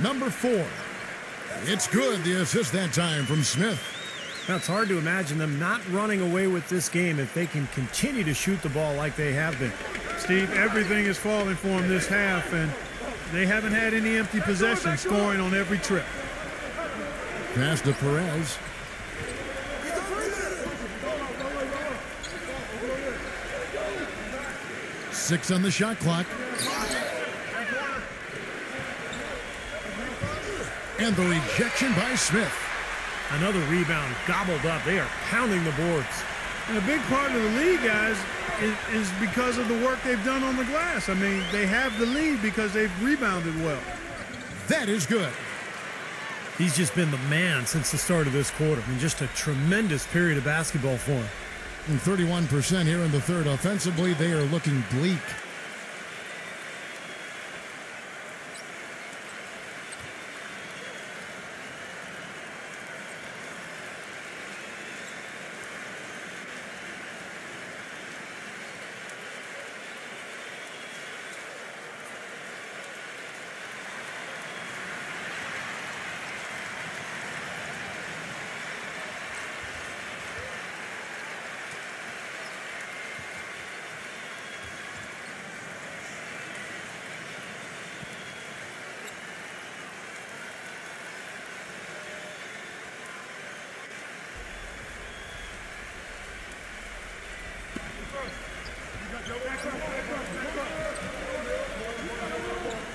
Number 4. It's good. The assist that time from Smith. Now, it's hard to imagine them not running away with this game if they can continue to shoot the ball like they have been. Steve, everything is falling for them this half, and they haven't had any empty possessions, scoring on every trip. Pass to Perez. Six on the shot clock. And the rejection by Smith. Another rebound gobbled up. They are pounding the boards. And a big part of the lead, guys, is because of the work they've done on the glass. I mean, they have the lead because they've rebounded well. That is good. He's just been the man since the start of this quarter. I mean, just a tremendous period of basketball for him. And 31% here in the third. Offensively, they are looking bleak.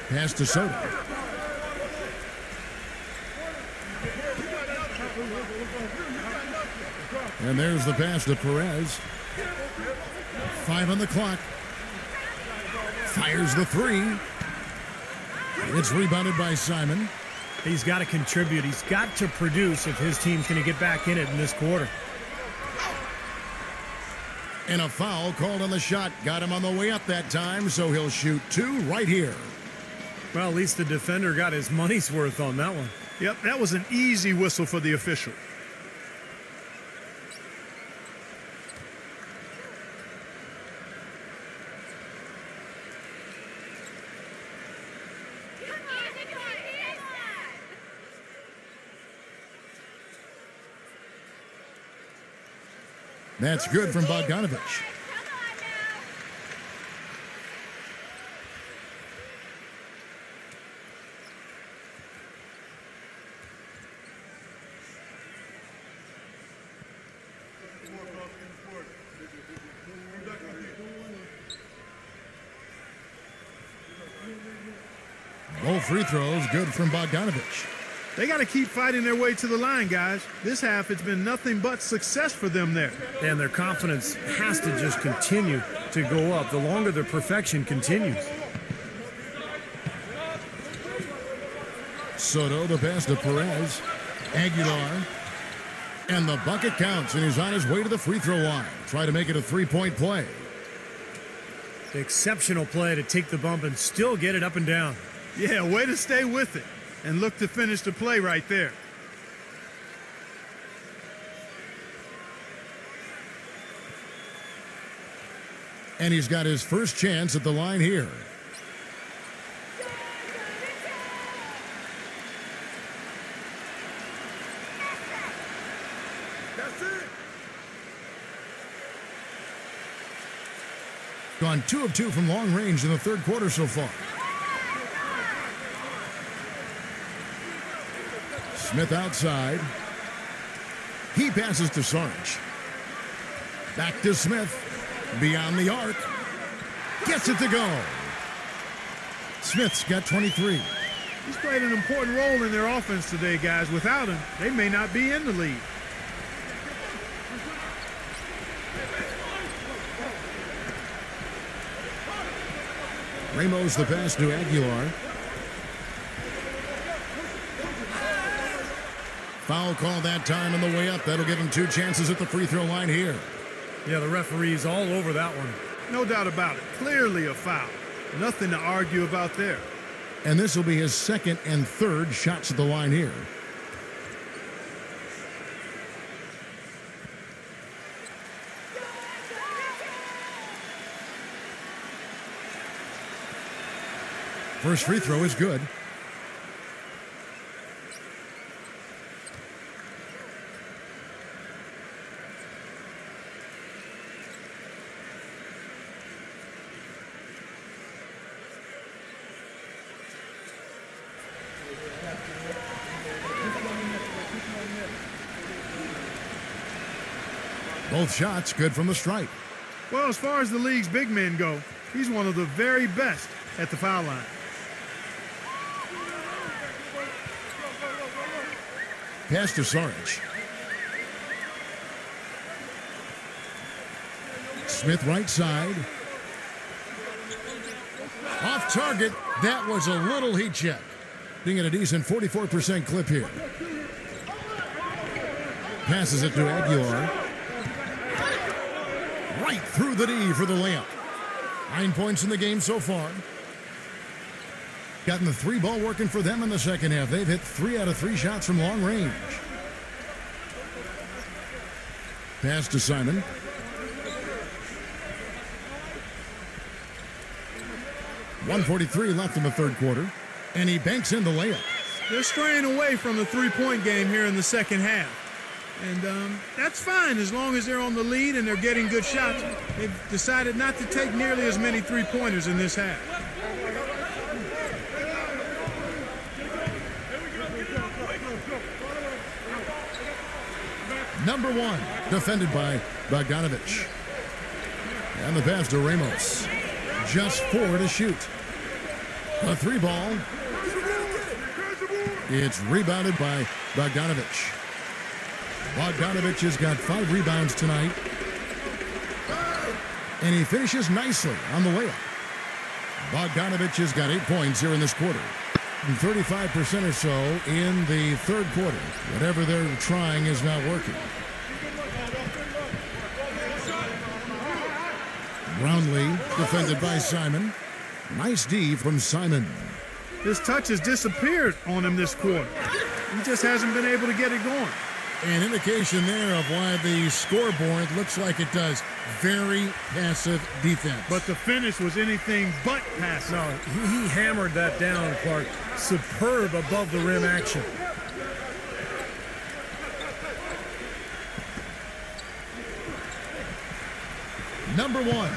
Pass to Soto. And there's the pass to Perez. 5 on the clock. Fires the 3. It's rebounded by Simon. He's got to contribute. He's got to produce if his team's going to get back in it in this quarter. And a foul called on the shot. Got him on the way up that time, so he'll shoot 2 right here. Well, at least the defender got his money's worth on that one. Yep, that was an easy whistle for the official. That's good from Bogdanovich. Both free throws good from Bogdanovich. They got to keep fighting their way to the line, guys. This half, it's been nothing but success for them there. And their confidence has to just continue to go up the longer their perfection continues. Soto, the pass to Perez. Aguilar. And the bucket counts, and he's on his way to the free throw line. Try to make it a 3-point play. Exceptional play to take the bump and still get it up and down. Yeah, way to stay with it and look to finish the play right there. And he's got his first chance at the line here. That's it. Gone 2 of 2 from long range in the third quarter so far. Smith outside. He passes to Sarge. Back to Smith. Beyond the arc. Gets it to go. Smith's got 23. He's played an important role in their offense today, guys. Without him, they may not be in the lead. Ramos the pass to Aguilar. Foul call that time on the way up. That'll give him 2 chances at the free throw line here. Yeah, the referee's all over that one. No doubt about it. Clearly a foul. Nothing to argue about there. And this will be his second and third shots at the line here. First free throw is good. Both shots good from the stripe. Well, as far as the league's big men go, he's one of the very best at the foul line. Pass to Sarge. Smith right side. Off target. That was a little heat check. Being at a decent 44% clip here. Passes it to Aguilar. Right through the D for the layup. 9 points in the game so far. Gotten the 3-ball working for them in the second half. They've hit 3 out of 3 shots from long range. Pass to Simon. .143 left in the third quarter. And he banks in the layup. They're straying away from the three-point game here in the second half. And that's fine as long as they're on the lead and they're getting good shots. They've decided not to take nearly as many three-pointers in this half. Number 1, defended by Bogdanovich. And the pass to Ramos. Just 4 to shoot. A 3 ball. It's rebounded by Bogdanovic. Bogdanovic has got 5 rebounds tonight. And he finishes nicely on the layup. Bogdanovic has got 8 points here in this quarter. 35% or so in the third quarter. Whatever they're trying is not working. Brownlee defended by Simon. Nice D from Simon. His touch has disappeared on him this quarter. He just hasn't been able to get it going. An indication there of why the scoreboard looks like it does. Very passive defense. But the finish was anything but passive. No, he hammered that down, Clark. Superb above the rim action. Number 1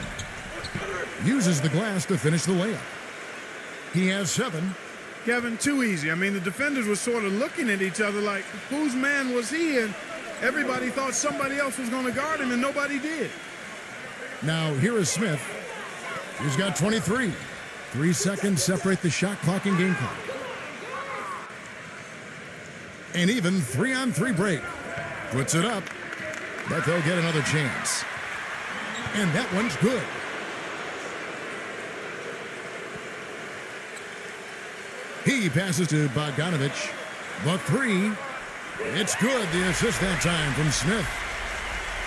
uses the glass to finish the layup. He has 7. Kevin, too easy. I mean, the defenders were sort of looking at each other like, whose man was he? And everybody thought somebody else was going to guard him, and nobody did. Now, here is Smith. He's got 23. 3 seconds separate the shot clock and game clock. An even 3-on-3 break. Puts it up, but they'll get another chance. And that one's good. He passes to Bogdanovic. The 3. It's good. The assist that time from Smith.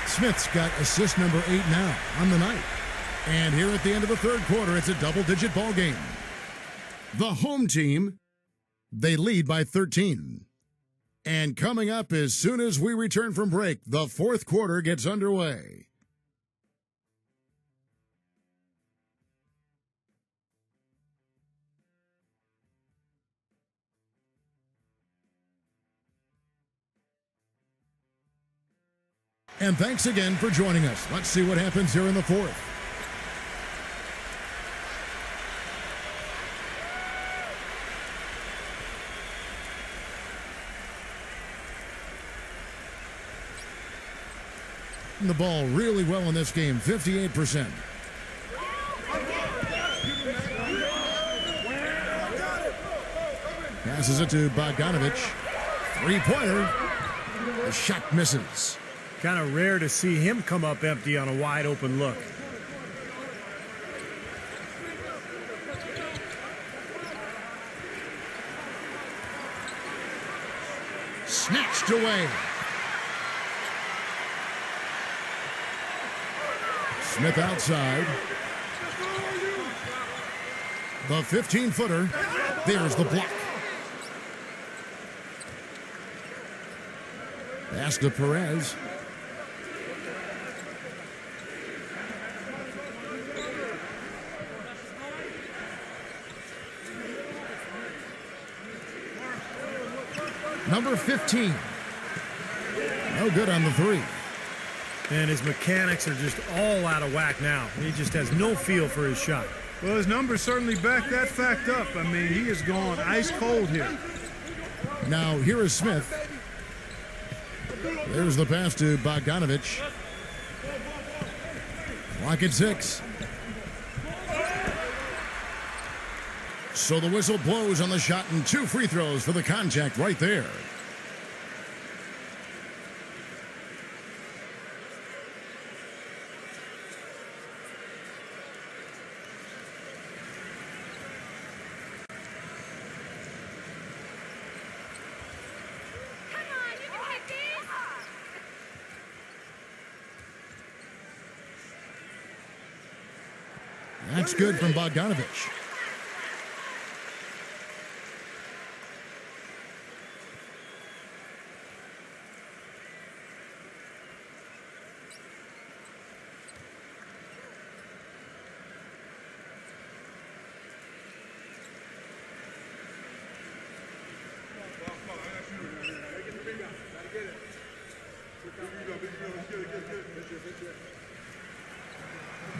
Smith's got assist number 8 now on the night. And here at the end of the third quarter, it's a double-digit ball game. The home team, they lead by 13. And coming up as soon as we return from break, the fourth quarter gets underway. And thanks again for joining us. Let's see what happens here in the fourth. The ball really well in this game, 58%. Passes it to Bogdanovic. 3-pointer. The shot misses. Kind of rare to see him come up empty on a wide open look. Snatched away. Smith outside. The 15-footer. There's the block. Pass to Perez. Number 15. No good on the 3. And his mechanics are just all out of whack now. He just has no feel for his shot. Well, his numbers certainly back that fact up. I mean, he is gone ice cold here. Now, here is Smith. There's the pass to Bogdanovic. Clock at 6. So the whistle blows on the shot and 2 free throws for the contact right there. That's good from Bogdanovic.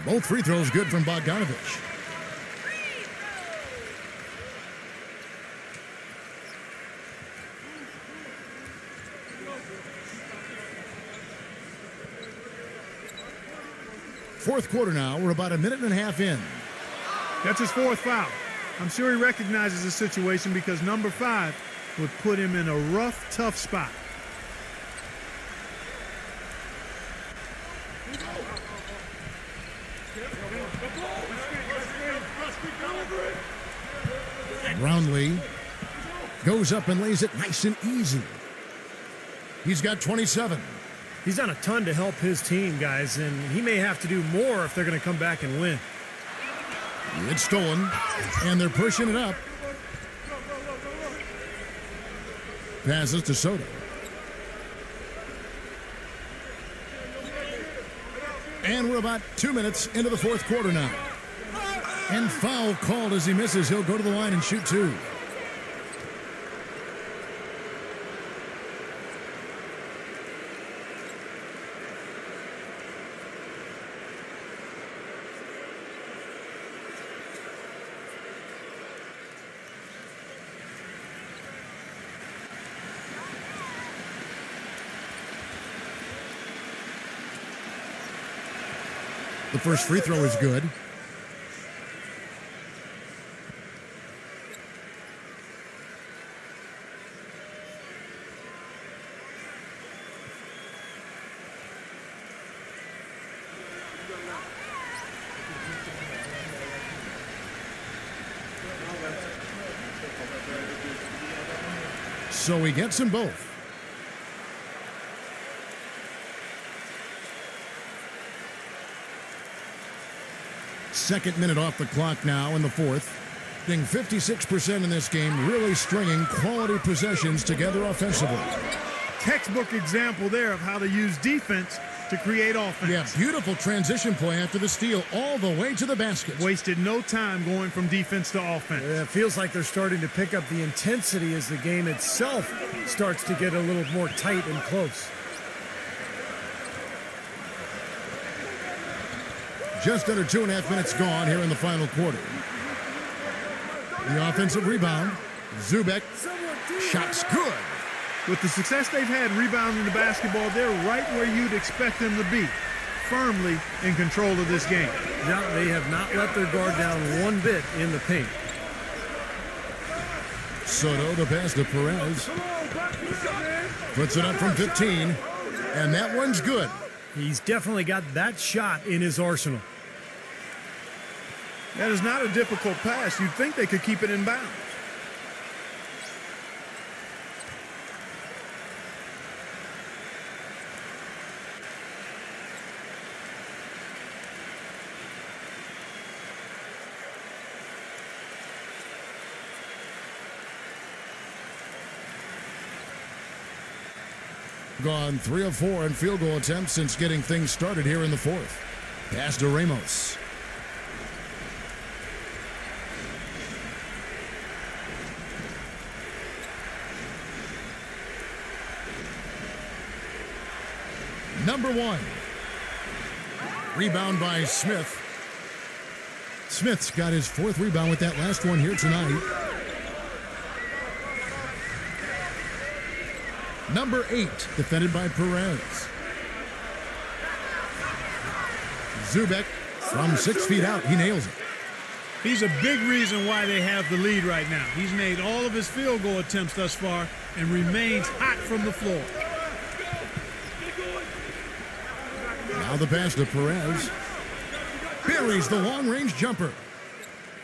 Both free throws good from Bogdanovic. fourth quarter now. We're about a minute and a half in. That's his fourth foul. I'm sure he recognizes the situation because number 5 would put him in a rough, tough spot. Brownlee goes up and lays it nice and easy. He's got 27. He's done a ton to help his team, guys, and he may have to do more if they're going to come back and win. It's stolen, and they're pushing it up. Passes to Soto. And we're about 2 minutes into the fourth quarter now. And foul called as he misses. He'll go to the line and shoot 2. The first free throw is good. So he gets them both. Second minute off the clock now in the fourth. Getting 56% in this game, really stringing quality possessions together offensively. Textbook example there of how to use defense to create offense. Yeah, beautiful transition play after the steal all the way to the basket. Wasted no time going from defense to offense. Yeah, it feels like they're starting to pick up the intensity as the game itself starts to get a little more tight and close. Just under 2.5 minutes gone here in the final quarter. The offensive rebound. Zubek. Shot's good. With the success they've had rebounding the basketball, they're right where you'd expect them to be. Firmly in control of this game. Yeah, they have not let their guard down one bit in the paint. Soto, the pass to Perez. Puts it up from 15. And that one's good. He's definitely got that shot in his arsenal. That is not a difficult pass. You'd think they could keep it in bounds. Gone 3 of 4 in field goal attempts since getting things started here in the fourth. Pass to Ramos. Number 1. Rebound by Smith. Smith's got his 4th rebound with that last one here tonight. Number 8, defended by Perez. Zubek from 6 feet out. He nails it. He's a big reason why they have the lead right now. He's made all of his field goal attempts thus far and remains hot from the floor. Now the pass to Perez. Buries the long-range jumper.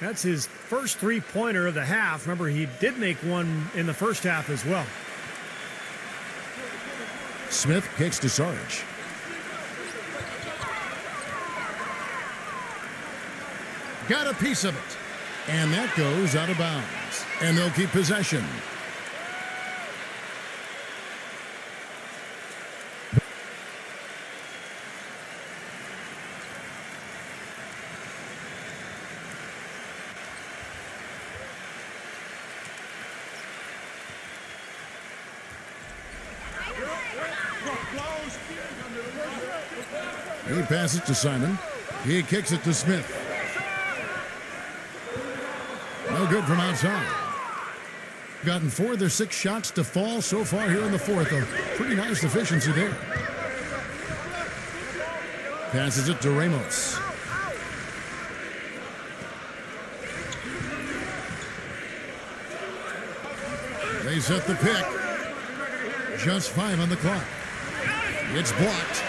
That's his first three-pointer of the half. Remember, he did make one in the first half as well. Smith kicks to Sarge. Got a piece of it. And that goes out of bounds. And they'll keep possession. He passes to Simon. He kicks it to Smith. No good from outside. Gotten 4 of their 6 shots to fall so far here in the fourth. A pretty nice efficiency there. Passes it to Ramos. They set the pick. Just 5 on the clock. It's blocked.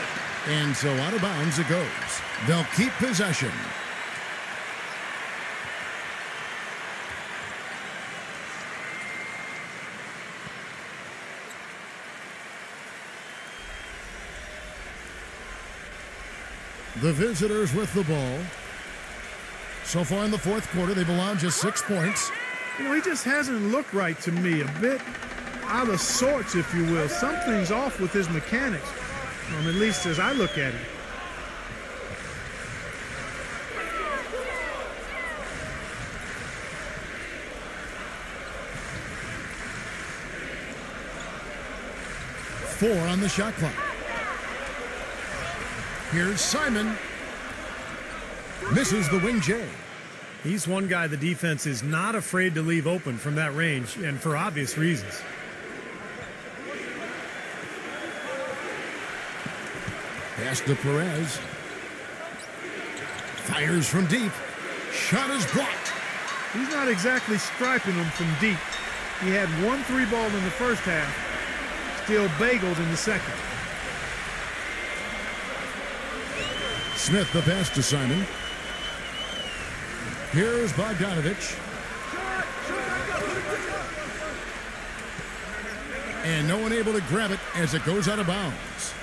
And so out of bounds it goes. They'll keep possession. The visitors with the ball. So far in the fourth quarter, they've allowed just 6 points. You know, he just hasn't looked right to me. A bit out of sorts, if you will. Something's off with his mechanics, at least as I look at it. Four on the shot clock. Here's Simon. Misses the wing J. He's one guy the defense is not afraid to leave open from that range, and for obvious reasons. Pass to Perez. Fires from deep. Shot is blocked. He's not exactly striping them from deep. He had 1 3-ball in the first half. Still bageled in the second. Smith the pass to Simon. Here's Bogdanovich. And no one able to grab it as it goes out of bounds.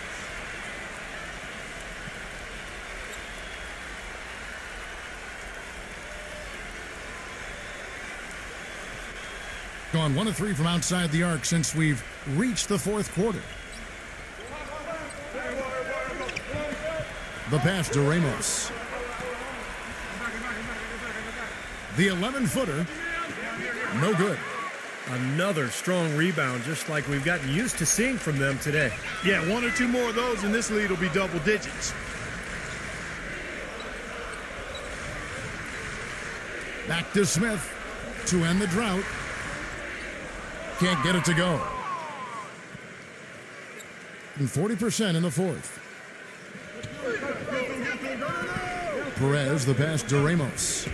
Gone 1 of 3 from outside the arc since we've reached the fourth quarter. The pass to Ramos. The 11-footer, no good. Another strong rebound, just like we've gotten used to seeing from them today. Yeah, 1 or 2 more of those and this lead will be double digits. Back to Smith to end the drought. Can't get it to go. And 40% in the fourth. Perez, the pass to Ramos.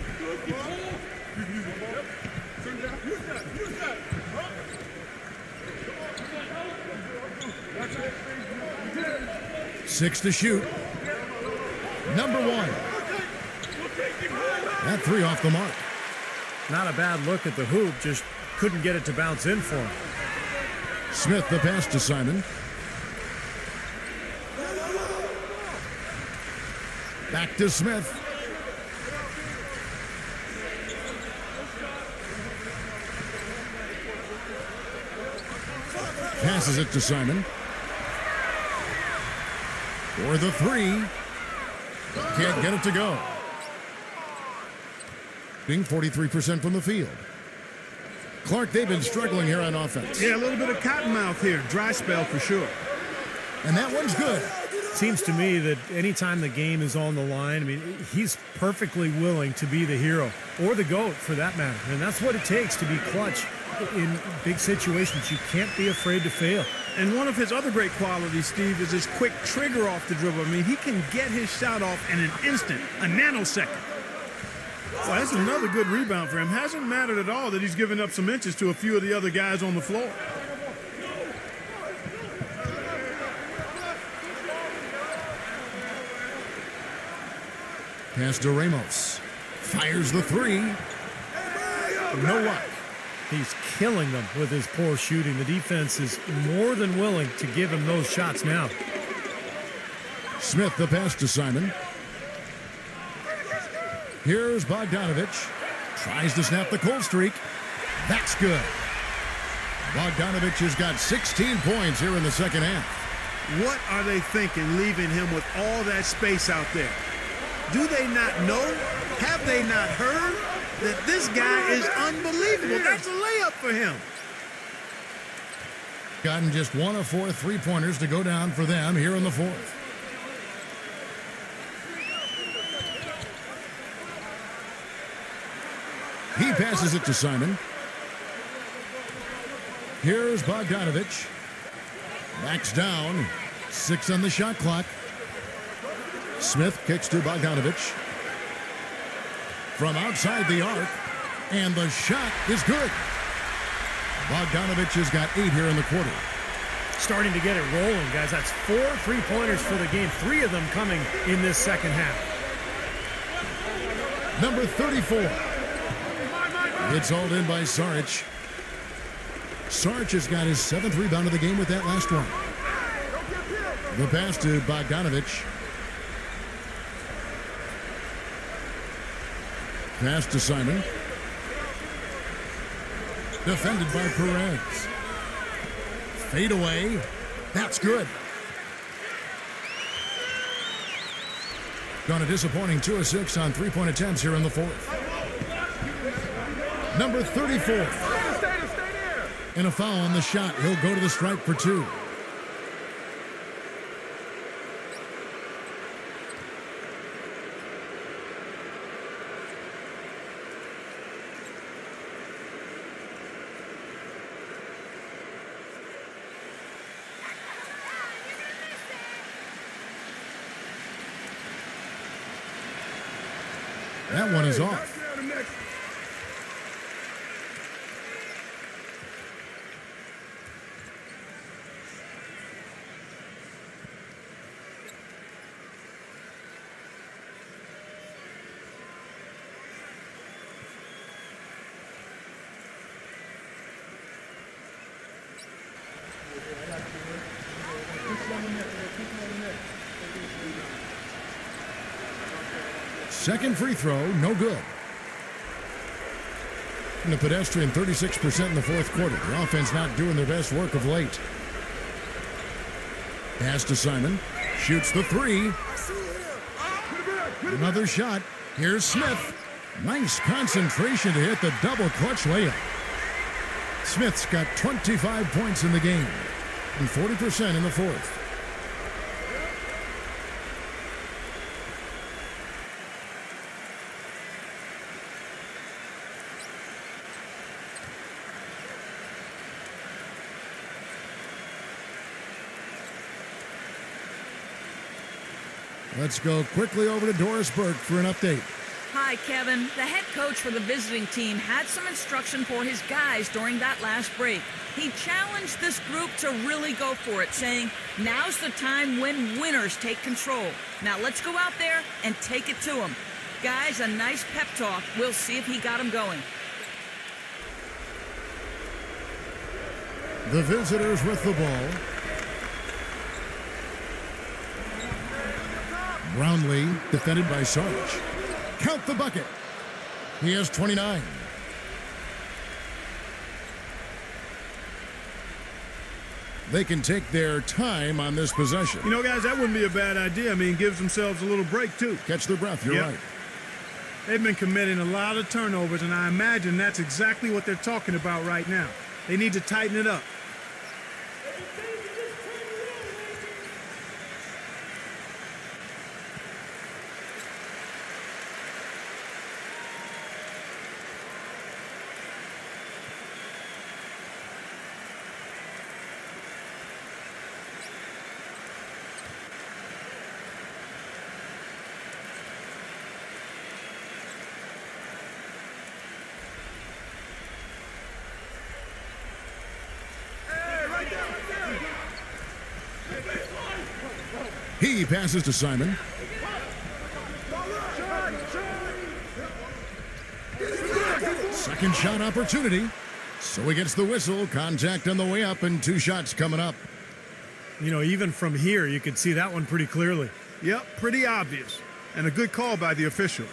Six to shoot. Number 1. That 3 off the mark. Not a bad look at the hoop, just couldn't get it to bounce in for him. Smith the pass to Simon. Back to Smith. Passes it to Simon. For the 3. Can't get it to go. Being 43% from the field. Clark, they've been struggling here on offense. Yeah, a little bit of cottonmouth here. Dry spell for sure. And that one's good. Seems to me that anytime the game is on the line, I mean, he's perfectly willing to be the hero or the GOAT for that matter. And that's what it takes to be clutch in big situations. You can't be afraid to fail. And one of his other great qualities, Steve, is his quick trigger off the dribble. I mean, he can get his shot off in an instant, a nanosecond. Well, that's another good rebound for him. Hasn't mattered at all that he's given up some inches to a few of the other guys on the floor. Pass to Ramos. Fires the 3. No luck. He's killing them with his poor shooting. The defense is more than willing to give him those shots now. Smith the pass to Simon. Here's Bogdanovich. Tries to snap the cold streak. That's good. Bogdanovich has got 16 points here in the second half. What are they thinking leaving him with all that space out there? Do they not know? Have they not heard that this guy is unbelievable? That's a layup for him. Gotten just 1 of 4 3-pointers to go down for them here in the fourth. He passes it to Simon. Here's Bogdanovich. Backs down. 6 on the shot clock. Smith kicks to Bogdanovich. From outside the arc, and the shot is good. Bogdanovich has got 8 here in the quarter. Starting to get it rolling, guys. That's 4 3-pointers for the game. 3 of them coming in this second half. Number 34. It's hauled in by Saric. Saric has got his 7th rebound of the game with that last one. The pass to Bogdanovich. Pass to Simon. Defended by Perez. Fade away. That's good. Gone a disappointing 2 of 6 on 3-point attempts here in the fourth. Number 34. And a foul on the shot. He'll go to the stripe for 2. That one is off. Second free throw, no good. And the pedestrian 36% in the fourth quarter. The offense not doing their best work of late. Pass to Simon. Shoots the 3. Another shot. Here's Smith. Nice concentration to hit the double clutch layup. Smith's got 25 points in the game and 40% in the fourth. Let's go quickly over to Doris Burke for an update. Hi, Kevin. The head coach for the visiting team had some instruction for his guys during that last break. He challenged this group to really go for it, saying, now's the time when winners take control. Now let's go out there and take it to them. Guys, a nice pep talk. We'll see if he got them going. The visitors with the ball. Brownlee defended by Sarge. Count the bucket. He has 29. They can take their time on this possession. You know, guys, that wouldn't be a bad idea. I mean, gives themselves a little break, too. Catch their breath. You're right. They've been committing a lot of turnovers, and I imagine that's exactly what they're talking about right now. They need to tighten it up. He passes to Simon. Second shot opportunity. So he gets the whistle. Contact on the way up and 2 shots coming up. You know, even from here, you could see that one pretty clearly. Yep, pretty obvious. And a good call by the officials.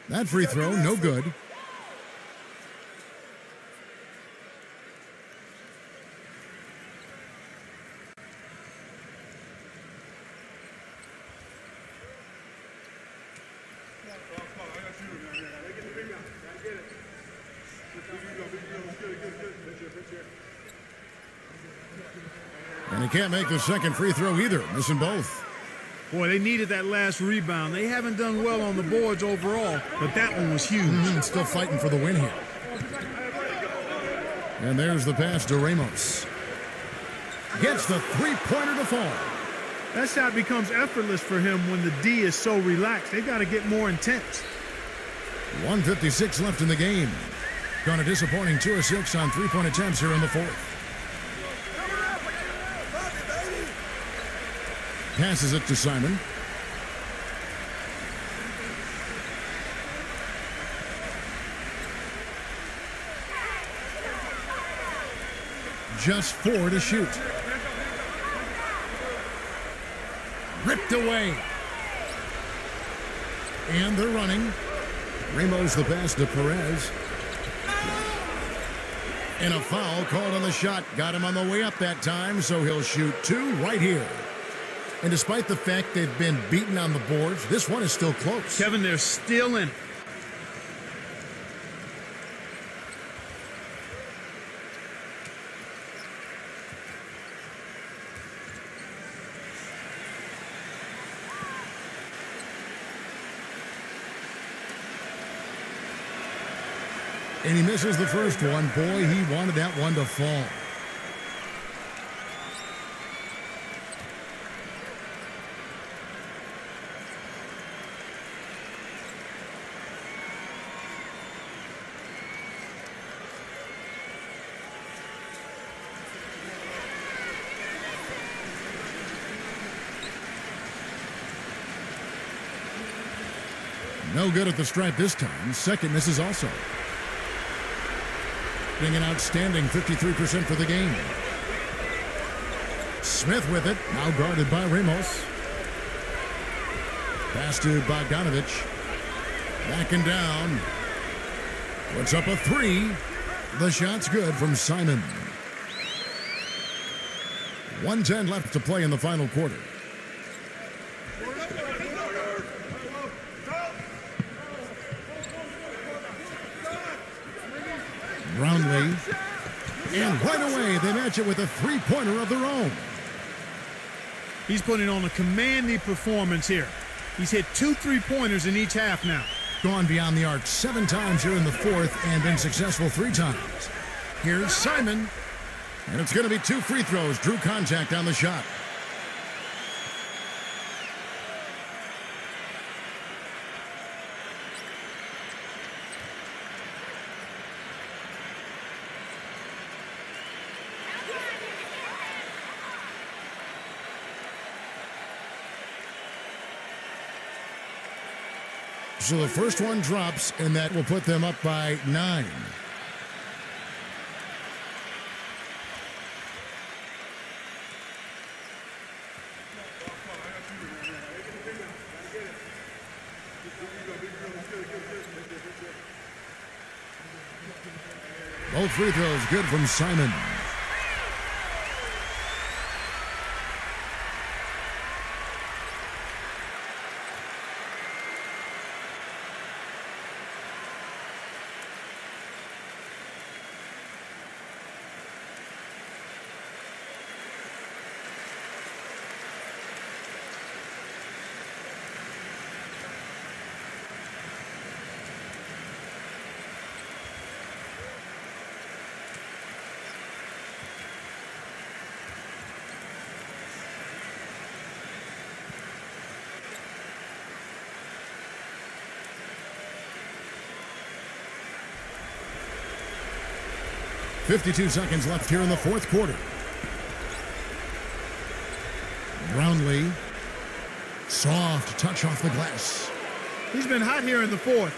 That free throw, no good. And he can't make the second free throw either, missing both. Boy, they needed that last rebound. They haven't done well on the boards overall, but that one was huge. Still fighting for the win here. And there's the pass to Ramos. Gets the three-pointer to fall. That shot becomes effortless for him when the D is so relaxed. They've got to get more intense. 1:56 left in the game. Gone a disappointing 2 of 6 on three-point attempts here in the fourth. Passes it to Simon. Just 4 to shoot. Ripped away. And they're running. Ramos the pass to Perez. And a foul called on the shot. Got him on the way up that time, so he'll shoot 2 right here. And despite the fact they've been beaten on the boards, this one is still close. Kevin, they're still in it. And he misses the first one. Boy, he wanted that one to fall. No good at the stripe this time. Second misses also. Being an outstanding 53% for the game. Smith with it. Now guarded by Ramos. Pass to Bogdanovich. Back and down. Puts up a 3. The shot's good from Simon. 1:10 left to play in the final quarter. Brownlee. And right away, they match it with a three-pointer of their own. He's putting on a commanding performance here. He's hit 2 3-pointers in each half now. Gone beyond the arc 7 times here in the fourth and been successful 3 times. Here's Simon. And it's going to be 2 free throws. Drew contact on the shot. So the first one drops, and that will put them up by 9. Both free throws good from Simon. .52 seconds left here in the fourth quarter. Brownlee. Soft touch off the glass. He's been hot here in the fourth,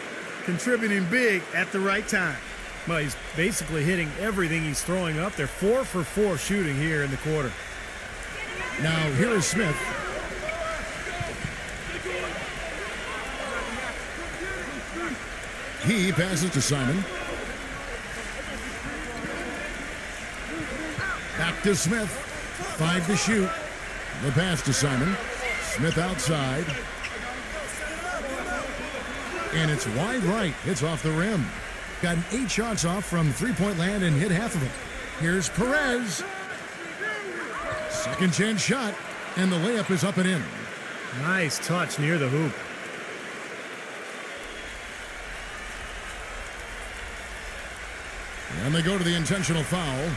contributing big at the right time. Well, he's basically hitting everything he's throwing up. They're 4 for 4 shooting here in the quarter. Now here is Smith. He passes to Simon. Back to Smith. 5 to shoot. The pass to Simon. Smith outside. And it's wide right. It's off the rim. Got 8 shots off from three-point land and hit half of them. Here's Perez. Second chance shot. And the layup is up and in. Nice touch near the hoop. And they go to the intentional foul.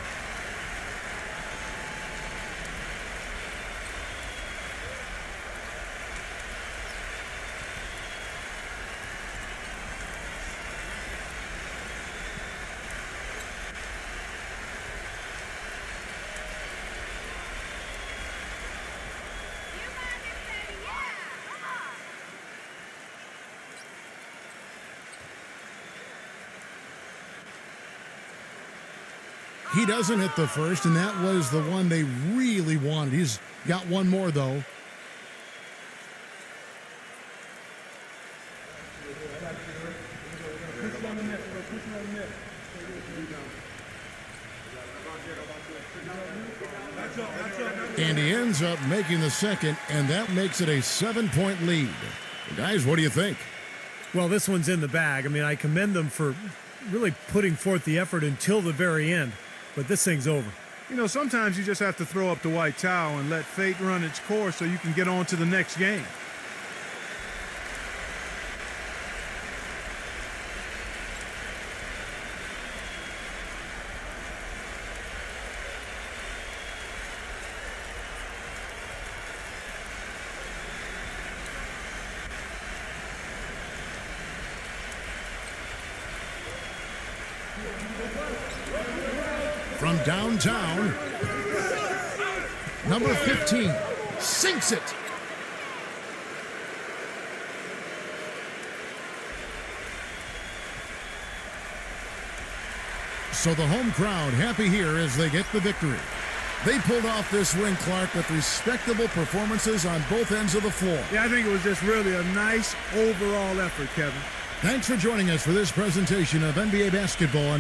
He doesn't hit the first, and that was the one they really wanted. He's got one more, though. And he ends up making the second, and that makes it a 7-point lead. Guys, what do you think? Well, this one's in the bag. I mean, I commend them for really putting forth the effort until the very end. But this thing's over. You know, sometimes you just have to throw up the white towel and let fate run its course so you can get on to the next game. From downtown, number 15 sinks it. So the home crowd happy here as they get the victory. They pulled off this win, Clark, with respectable performances on both ends of the floor. Yeah, I think it was just really a nice overall effort, Kevin. Thanks for joining us for this presentation of NBA basketball on